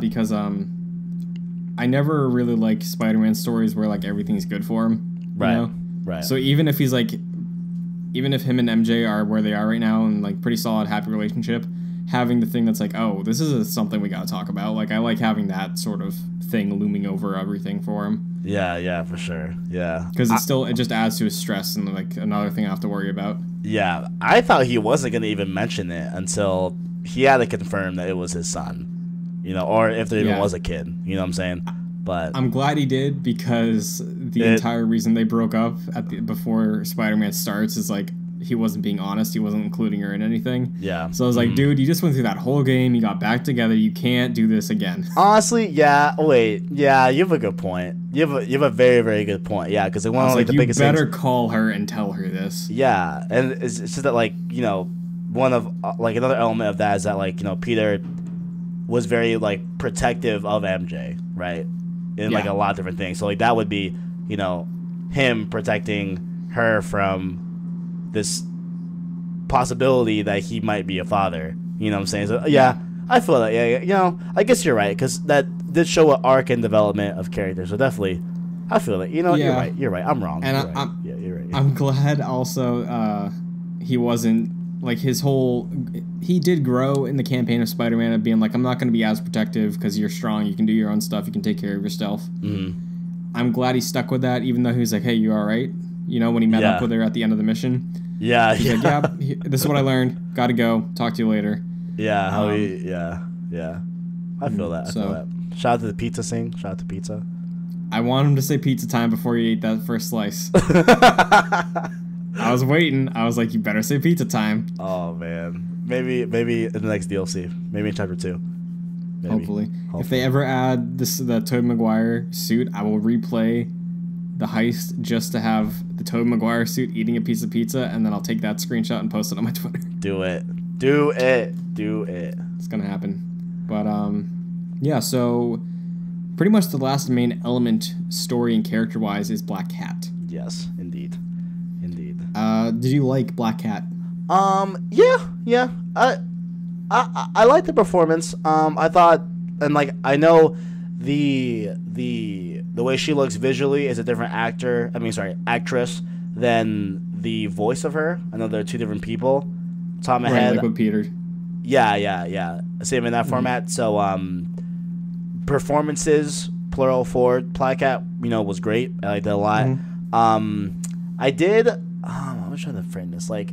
Because I never really like Spider-Man stories where like everything's good for him. Right. Right. So even if him and MJ are where they are right now and like pretty solid, happy relationship, having the thing that's like, oh, this is something we got to talk about. Like I like having that sort of thing looming over everything for him. Yeah, for sure. Yeah. Because it just adds to his stress and like another thing I have to worry about. Yeah, I thought he wasn't going to even mention it until he had to confirm that it was his son, or if there even was a kid, you know what I'm saying? But I'm glad he did, because the entire reason they broke up before Spider-Man starts is like he wasn't being honest, he wasn't including her in anything. Yeah. So I was like, dude, you just went through that whole game, you got back together, you can't do this again. Honestly, yeah. Wait, yeah, you have a good point. You have a very, very good point. Yeah, because one of like the biggest things. You better call her and tell her this. Yeah, and it's just that like one of like another element of that is that like Peter was very like protective of MJ, right? In like a lot of different things. So like that would be him protecting her from this possibility that he might be a father. You know what I'm saying? So yeah, I feel that. Yeah, I guess you're right, because that did show an arc and development of character. So definitely, I feel it. You're right. I'm wrong. And you're right. I'm glad also he wasn't like he did grow in the campaign of Spider-Man of being like, I'm not going to be as protective because you're strong, you can do your own stuff, you can take care of yourself. I'm glad he stuck with that, even though he was like, hey, you all right? When he met up with her at the end of the mission. Yeah. He's like, this is what I learned. Gotta go. Talk to you later. Yeah. I feel that. Shout out to the pizza sing. Shout out to pizza. I want him to say pizza time before you ate that first slice. I was waiting. I was like, you better say pizza time. Oh, man. Maybe in the next DLC. Maybe in Chapter 2. Maybe. Hopefully. If they ever add the Tobey Maguire suit, I will replay the heist just to have the Tobey Maguire suit eating a piece of pizza, and then I'll take that screenshot and post it on my Twitter. Do it. It's gonna happen. But yeah, so pretty much the last main element, story and character wise, is Black Cat. Yes, indeed. Did you like Black Cat? Yeah. I liked the performance. I thought, and like I know the way she looks visually is a different actress than the voice of her. I know they're two different people. Top of my head, like with Peter. Yeah. Same in that format. So performances plural for Black Cat, was great. I liked it a lot. I did. I'm trying to frame this. Like,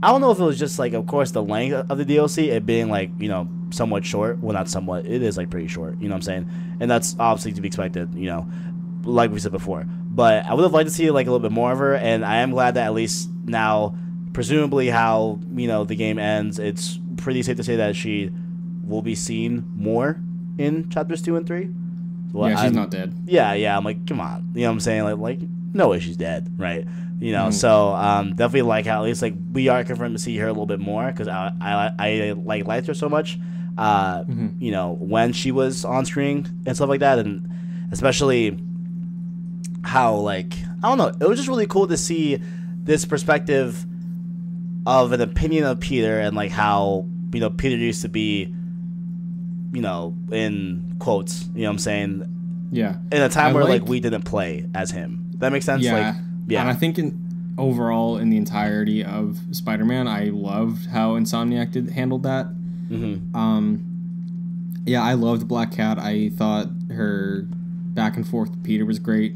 I don't know if it was just like, of course, the length of the DLC, it being like, somewhat short. Well, not somewhat. It is like pretty short. You know what I'm saying? And that's obviously to be expected. Like we said before. But I would have liked to see like a little bit more of her. And I am glad that at least now, presumably how the game ends, it's pretty safe to say that she will be seen more in chapters 2 and 3. Well, yeah, she's not dead. Yeah. I'm like, come on. You know what I'm saying? Like no way she's dead, right? So definitely like how at least like we are confirmed to see her a little bit more, because I liked her so much. When she was on screen and stuff like that, and especially how like I don't know, it was just really cool to see this perspective of an opinion of Peter and like how Peter used to be, in quotes, you know what I'm saying? Yeah. In a time where like we didn't play as him. That makes sense? Yeah. Yeah. And I think overall in the entirety of Spider-Man, I loved how Insomniac handled that. Yeah, I loved Black Cat. I thought her back and forth with Peter was great.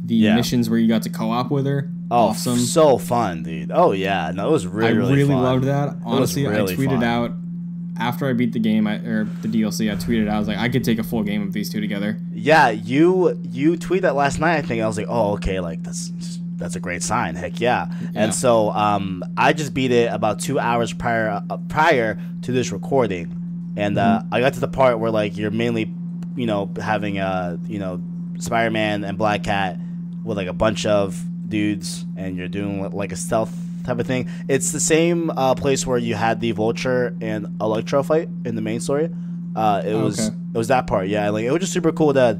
The missions where you got to co-op with her, awesome. So fun, dude. Oh yeah, no, it was really fun. I really loved that. Honestly, really I tweeted fun. out after I beat the game or the DLC. I tweeted out, I was like, I could take a full game of these two together. Yeah, you tweeted that last night. I think I was like, oh okay, like that's a great sign. Heck yeah. And so I just beat it about 2 hours prior to this recording. And I got to the part where like you're mainly, having Spider-Man and Black Cat with like a bunch of dudes, and you're doing like a stealth type of thing. It's the same place where you had the Vulture and Electro fight in the main story. It was that part, yeah. Like it was just super cool that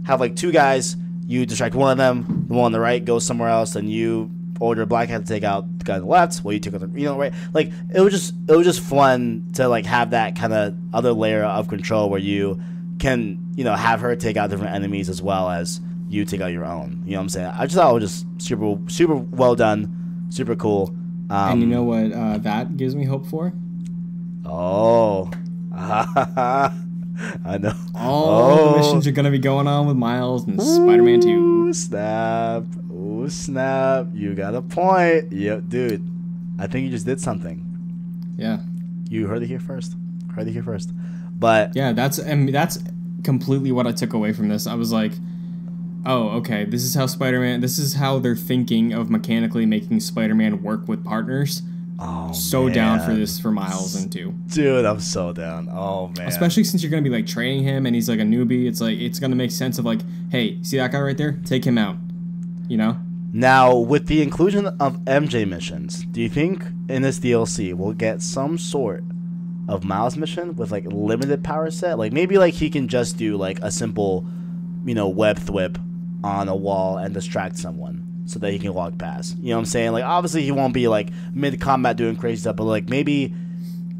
have like two guys. You distract one of them, the one on the right goes somewhere else, and you order Black Cat to take out the guy on the left while you take out the right. Like it was just fun to like have that kind of other layer of control where you can have her take out different enemies as well as you take out your own. You know what I'm saying? I just thought it was just super well done, super cool. And you know what that gives me hope for? Oh. I know. All the missions are going to be going on with Miles and Spider-Man 2. Snap. Ooh, snap. You got a point. Yep, dude. I think you just did something. Yeah. You heard it here first. But yeah, that's completely what I took away from this. I was like, oh, okay, this is how they're thinking of mechanically making Spider-Man work with partners. Oh, so man. Down for this for Miles and 2. Dude, I'm so down. Oh, man. Especially since you're going to be, like, training him and he's, like, a newbie. It's, like, it's going to make sense of, like, hey, see that guy right there? Take him out. Now, with the inclusion of MJ missions, do you think in this DLC we'll get some sort of Miles mission with, like, limited power set? Like, maybe, like, he can just do, like, a simple, web thwip on a wall and distract someone so that he can walk past. You know what I'm saying? Like, obviously he won't be like mid-combat doing crazy stuff, but like maybe,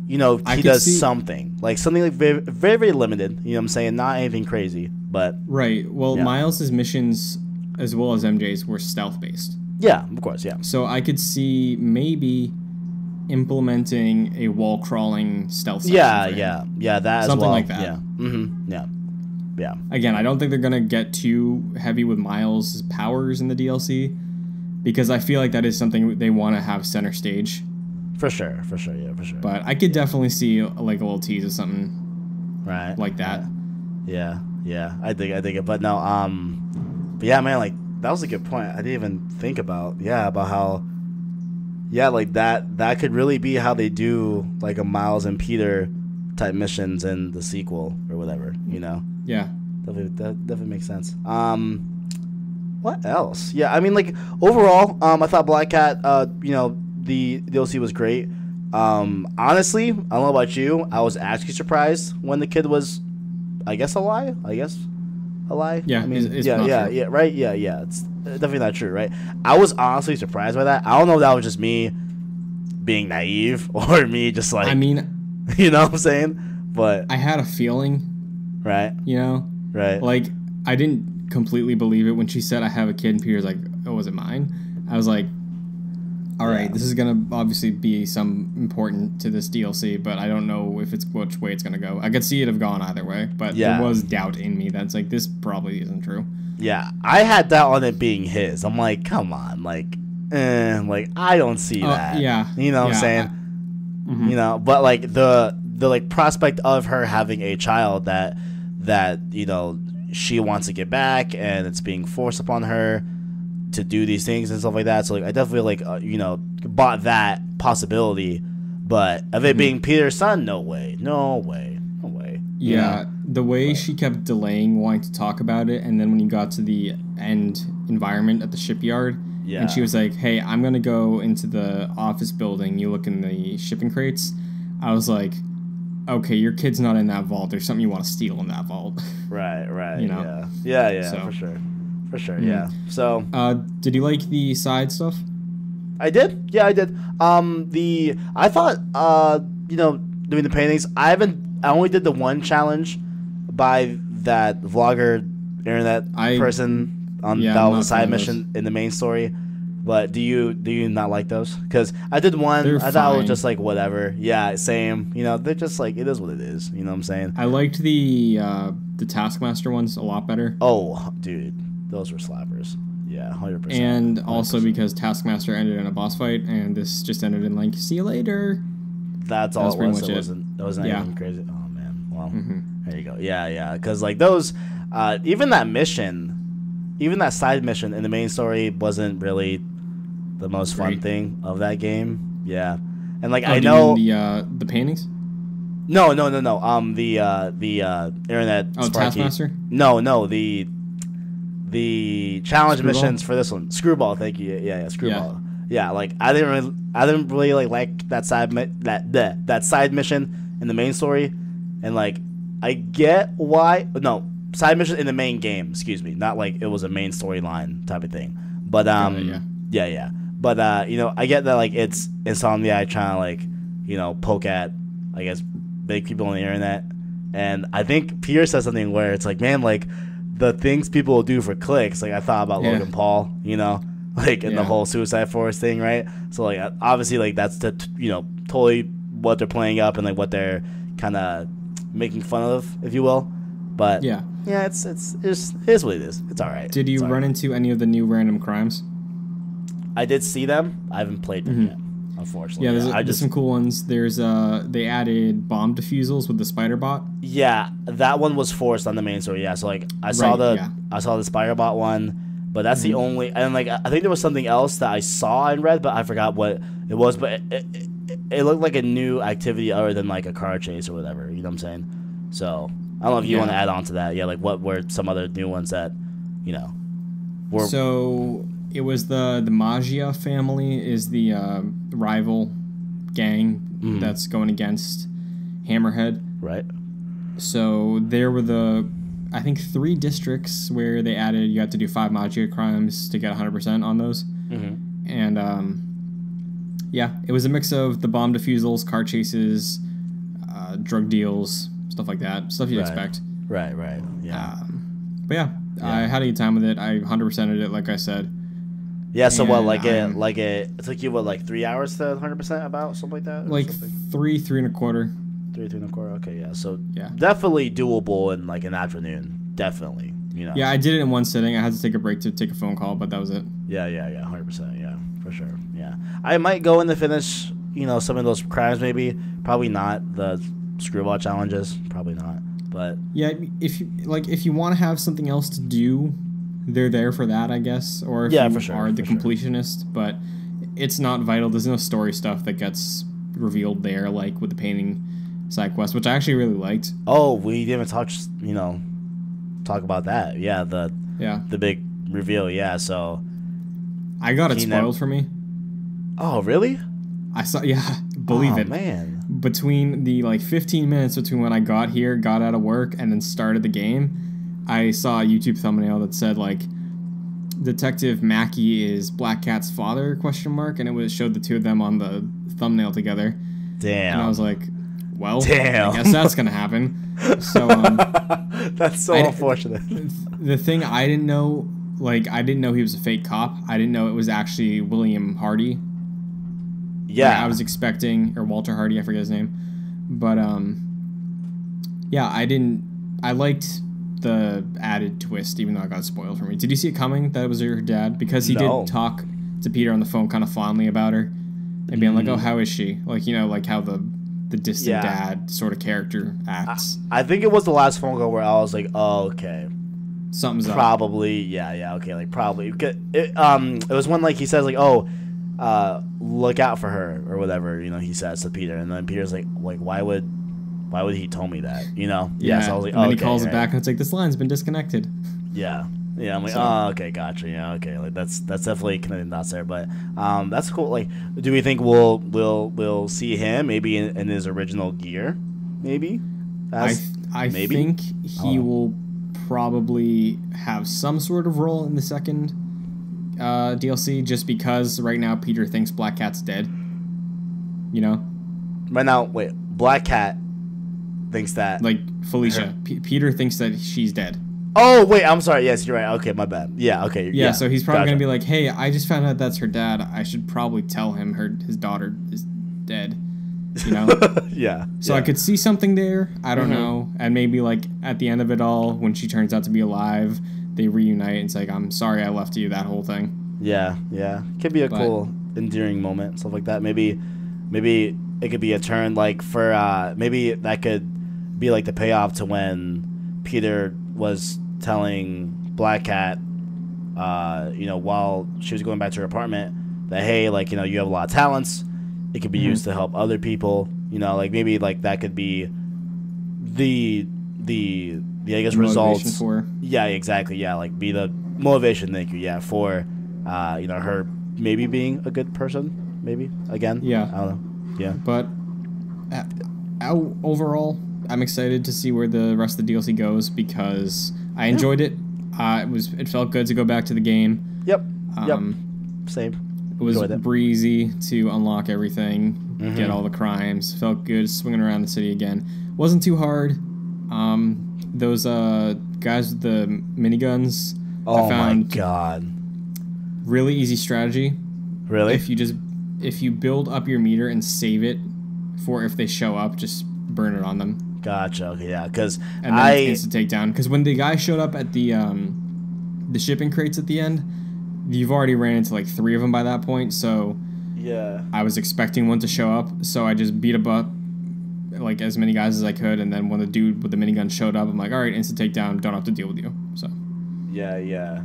he does something. Like something like very, very, very limited. You know what I'm saying? Not anything crazy, but... Right. Well, yeah. Miles' missions, as well as MJ's, were stealth-based. Yeah, of course, yeah. So I could see maybe implementing a wall-crawling stealth section. Yeah, that something as well. Like that. Yeah. Mm-hmm. Yeah. Again, I don't think they're going to get too heavy with Miles' powers in the DLC, because I feel like that is something they want to have center stage. For sure. But I could definitely see like a little tease of something like that. Yeah, I dig it. But no, but yeah, man, like that was a good point. I didn't even think about how like that could really be how they do like a Miles and Peter type missions in the sequel or whatever, Yeah. That definitely makes sense. What else? Yeah, I mean, like, overall, I thought Black Cat, the DLC was great. Honestly, I don't know about you, I was actually surprised when the kid was, I guess a lie. Yeah, I mean, it's yeah, right? Yeah, it's definitely not true, right? I was honestly surprised by that. I don't know if that was just me being naive or me just like... I mean... you know what I'm saying? But... I had a feeling... Right. Right. Like, I didn't completely believe it when she said I have a kid and Peter's like, oh, was it mine? I was like, all right, this is going to obviously be some important to this DLC, but I don't know if it's which way it's going to go. I could see it have gone either way, but there was doubt in me that's like, this probably isn't true. Yeah, I had doubt on it being his. I'm like, come on, like I don't see that. Yeah. You know what I'm saying? Mm-hmm. But like the like prospect of her having a child that she wants to get back and it's being forced upon her to do these things and stuff like that. So like I definitely like bought that possibility, but of it being Peter's son, no way. Yeah, the way she kept delaying wanting to talk about it, and then when you got to the end environment at the shipyard, and she was like, hey, I'm gonna go into the office building, you look in the shipping crates, I was like, okay, your kid's not in that vault. There's something you want to steal in that vault. Right. Yeah, So. For for sure. Yeah. So, did you like the side stuff? I did. Yeah, I did. I thought, doing the paintings. I only did the one challenge by that vlogger internet person that was a side mission in the main story. But do you not like those? Because I did one. I thought it was just like whatever. Yeah, same. They're just like it is what it is. You know what I'm saying? I liked the Taskmaster ones a lot better. Oh, dude, those were slappers. Yeah, 100%. And also 100%. Because Taskmaster ended in a boss fight, and this just ended in like see you later. That's all it was. It wasn't anything crazy. Oh man. Well, there you go. Yeah. Because like those, even that mission, even that side mission in the main story wasn't really the most fun thing of that game. Yeah, and like I know the paintings. No. The internet. Oh, Sparky. Taskmaster. No. The challenge missions for this one. Screwball. Thank you. Yeah. Screwball. Yeah. Like I didn't really like that side that side mission in the main story, and like I get why. No, side mission in the main game. Excuse me. Not like it was a main storyline type of thing. But yeah. But I get that like it's Insomniac trying to like poke at I guess big people on the internet, and I think Peter said something where it's like, man, like the things people will do for clicks. Like I thought about Logan Paul, like in the whole Suicide Forest thing, right? So like obviously like that's the totally what they're playing up and like what they're kind of making fun of, if you will. But yeah, it's here's what it is. It's all right. Did you run into any of the new random crimes? I did see them. I haven't played them yet, unfortunately. Yeah, there's some cool ones. There's they added bomb defusals with the spider bot. Yeah, that one was forced on the main story. Yeah, so like I saw the spider bot one, but that's the only. And like I think there was something else that I saw and read, but I forgot what it was. But it looked like a new activity other than like a car chase or whatever. You know what I'm saying? So I don't know if you want to add on to that. Yeah, like what were some other new ones that were so. It was the Magia family is the rival gang that's going against Hammerhead. Right. So there were I think 3 districts where they added you had to do 5 Magia crimes to get 100% on those. And it was a mix of the bomb defusals, car chases, drug deals, stuff like that. Stuff you'd expect. Right. Yeah. But I had a good time with it. I 100%ed it, like I said. Yeah, so what, it took you, 3 hours to 100% about, something like that? Like 3 and a quarter. 3 and a quarter, okay, yeah. So definitely doable in, an afternoon, definitely, Yeah, I did it in one sitting. I had to take a break to take a phone call, but that was it. Yeah, 100%, yeah, for sure, yeah. I might go in to finish, some of those crimes maybe. Probably not the screwball challenges, probably not, but... Yeah, if you want to have something else to do... They're there for that, I guess, or if you are the completionist, but it's not vital. There's no story stuff that gets revealed there, like with the painting side quest, which I actually really liked. Oh, we didn't talk about that. Yeah, the big reveal. Yeah, so I got it spoiled for me. Oh, really? I saw. Yeah, believe it, man. Between the 15 minutes between when I got out of work, and then started the game. I saw a YouTube thumbnail that said Detective Mackey is Black Cat's father ? And it showed the two of them on the thumbnail together. Damn. And I was like, well, I guess that's gonna happen. So that's so unfortunate. The thing I didn't know, I didn't know he was a fake cop. I didn't know it was actually William Hardy. Yeah. I was expecting, or Walter Hardy, I forget his name, but I liked the added twist, even though I got spoiled for me. Did you see it coming that it was her dad? Because he did talk to Peter on the phone kind of fondly about her and being like, oh, how is she? How the distant dad sort of character acts. I think it was the last phone call where I was like, oh, okay. Something's probably, okay, probably. It was when, he says, look out for her, or whatever, he says to Peter. And then Peter's like, why would he tell me that? Yeah. So I was like, and then he calls it back, and it's like, this line's been disconnected. Yeah. I'm like, oh, okay, gotcha. Yeah, okay. That's definitely connecting dots there. But that's cool. Do we think we'll see him maybe in his original gear? Maybe. I think he will probably have some sort of role in the second DLC, just because right now Peter thinks Black Cat's dead. You know? Right now, wait, Black Cat thinks that... Like, Felicia. Peter thinks that she's dead. Oh, wait, I'm sorry. Yes, you're right. Okay, my bad. Yeah, okay. Yeah, so he's probably going to be like, hey, I just found out that's her dad. I should probably tell him his daughter is dead. You know? Yeah. So I could see something there. I don't know. And maybe, like, at the end of it all, when she turns out to be alive, they reunite and it's like, I'm sorry I left you, that whole thing. Yeah. Could be a cool, endearing moment, stuff like that. Maybe it could be a turn, like, for, maybe that could be, like, the payoff to when Peter was telling Black Cat, you know, while she was going back to her apartment, that, hey, like, you know, you have a lot of talents. It could be used to help other people. You know, like, maybe, like, that could be the I guess, results. For. Yeah, exactly. Yeah, like, be the motivation, thank you, yeah, for, you know, her maybe being a good person, maybe, again. Yeah. I don't know. Yeah. But overall, I'm excited to see where the rest of the DLC goes because I enjoyed it. It felt good to go back to the game. Yep. Same. It was breezy to unlock everything, get all the crimes. Felt good swinging around the city again. Wasn't too hard. Those guys with the miniguns. Oh, I found my god! Really easy strategy. Really? If you build up your meter and save it for if they show up, just burn it on them. Gotcha. Okay, yeah, because and then it's instant takedown. Because when the guy showed up at the shipping crates at the end, you've already ran into like 3 of them by that point. So yeah, I was expecting one to show up, so I just beat up like as many guys as I could, and then when the dude with the minigun showed up, I'm like, all right, instant takedown, don't have to deal with you. So yeah.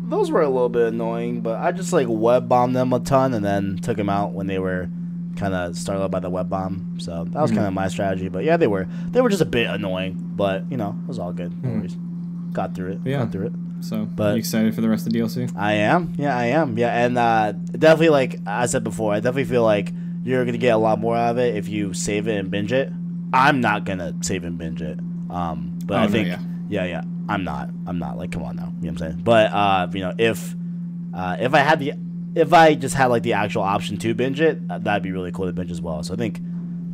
Those were a little bit annoying, but I just like web bombed them a ton and then took them out when they were kind of startled by the web bomb. So that was kind of my strategy. But yeah, they were just a bit annoying, but you know, it was all good. No worries. Got through it. Yeah. Got through it. So, are you excited for the rest of the DLC? I am. Yeah, I am. Yeah, and definitely, like I said before, I definitely feel like you're gonna get a lot more out of it if you save it and binge it. I'm not gonna save and binge it. But I think, yeah, I'm not. Like, come on now, you know what I'm saying? But you know, if I just had like the actual option to binge it, that'd be really cool to binge as well. So I think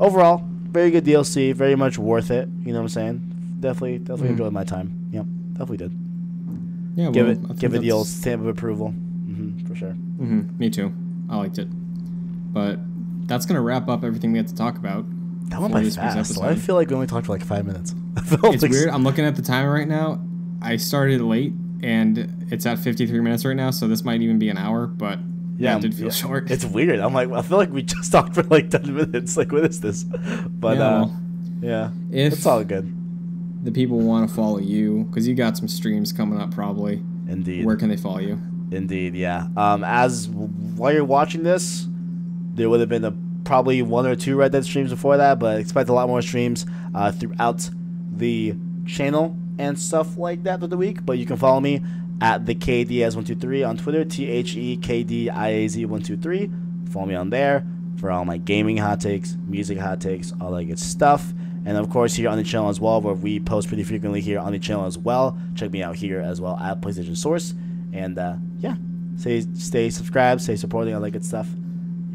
overall, very good DLC, very much worth it. You know what I'm saying? Definitely enjoyed my time. Yep, definitely did. Yeah, give it the old stamp of approval, for sure. Me too. I liked it. But that's gonna wrap up everything we had to talk about. That went by fast. So I feel like we only talked for like 5 minutes. It's weird. I'm looking at the timer right now. I started late, and it's at 53 minutes right now, so this might even be an hour. But yeah, it did feel short. It's weird. I'm like, I feel like we just talked for like 10 minutes. Like, what is this? But if it's all good. The people want to follow you because you got some streams coming up probably. Indeed. Where can they follow you? Indeed, yeah. While you're watching this, there would have been probably 1 or 2 Red Dead streams before that, but expect a lot more streams throughout the channel and stuff like that through the week. But you can follow me at the KDS123 on Twitter, THEKDIAZ123. Follow me on there for all my gaming hot takes, music hot takes, all that good stuff. And of course here on the channel as well, where we post pretty frequently here on the channel as well. Check me out here as well at PlayStation Source. And yeah, stay subscribed, stay supporting, all that good stuff.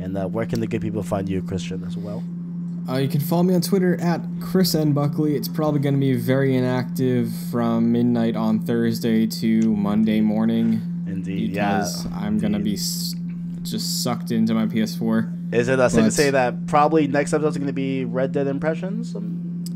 And where can the good people find you, Christian, as well? You can follow me on Twitter at Chris N. Buckley. It's probably going to be very inactive from midnight on Thursday to Monday morning. Indeed, because I'm going to be just sucked into my PS4. Is it safe to say that probably next episode is going to be Red Dead Impressions?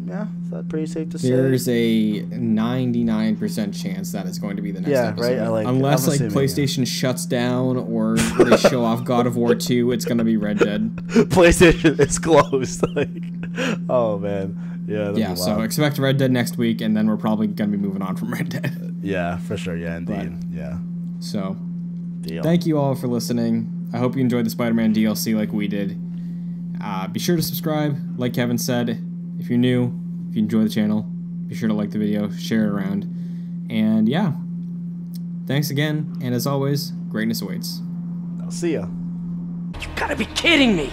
Yeah, is that pretty safe to say? There's a 99% chance that it's going to be the next episode. Right? Unless like PlayStation shuts down or they show off God of War 2, it's going to be Red Dead. PlayStation is closed. Oh man, yeah. So expect Red Dead next week, and then we're probably going to be moving on from Red Dead. Yeah, for sure. Yeah, indeed. Yeah. So, thank you all for listening. I hope you enjoyed the Spider-Man DLC like we did. Be sure to subscribe, like Kevin said. If you're new, if you enjoy the channel, be sure to like the video, share it around. And yeah, thanks again, and as always, greatness awaits. I'll see ya. You gotta be kidding me!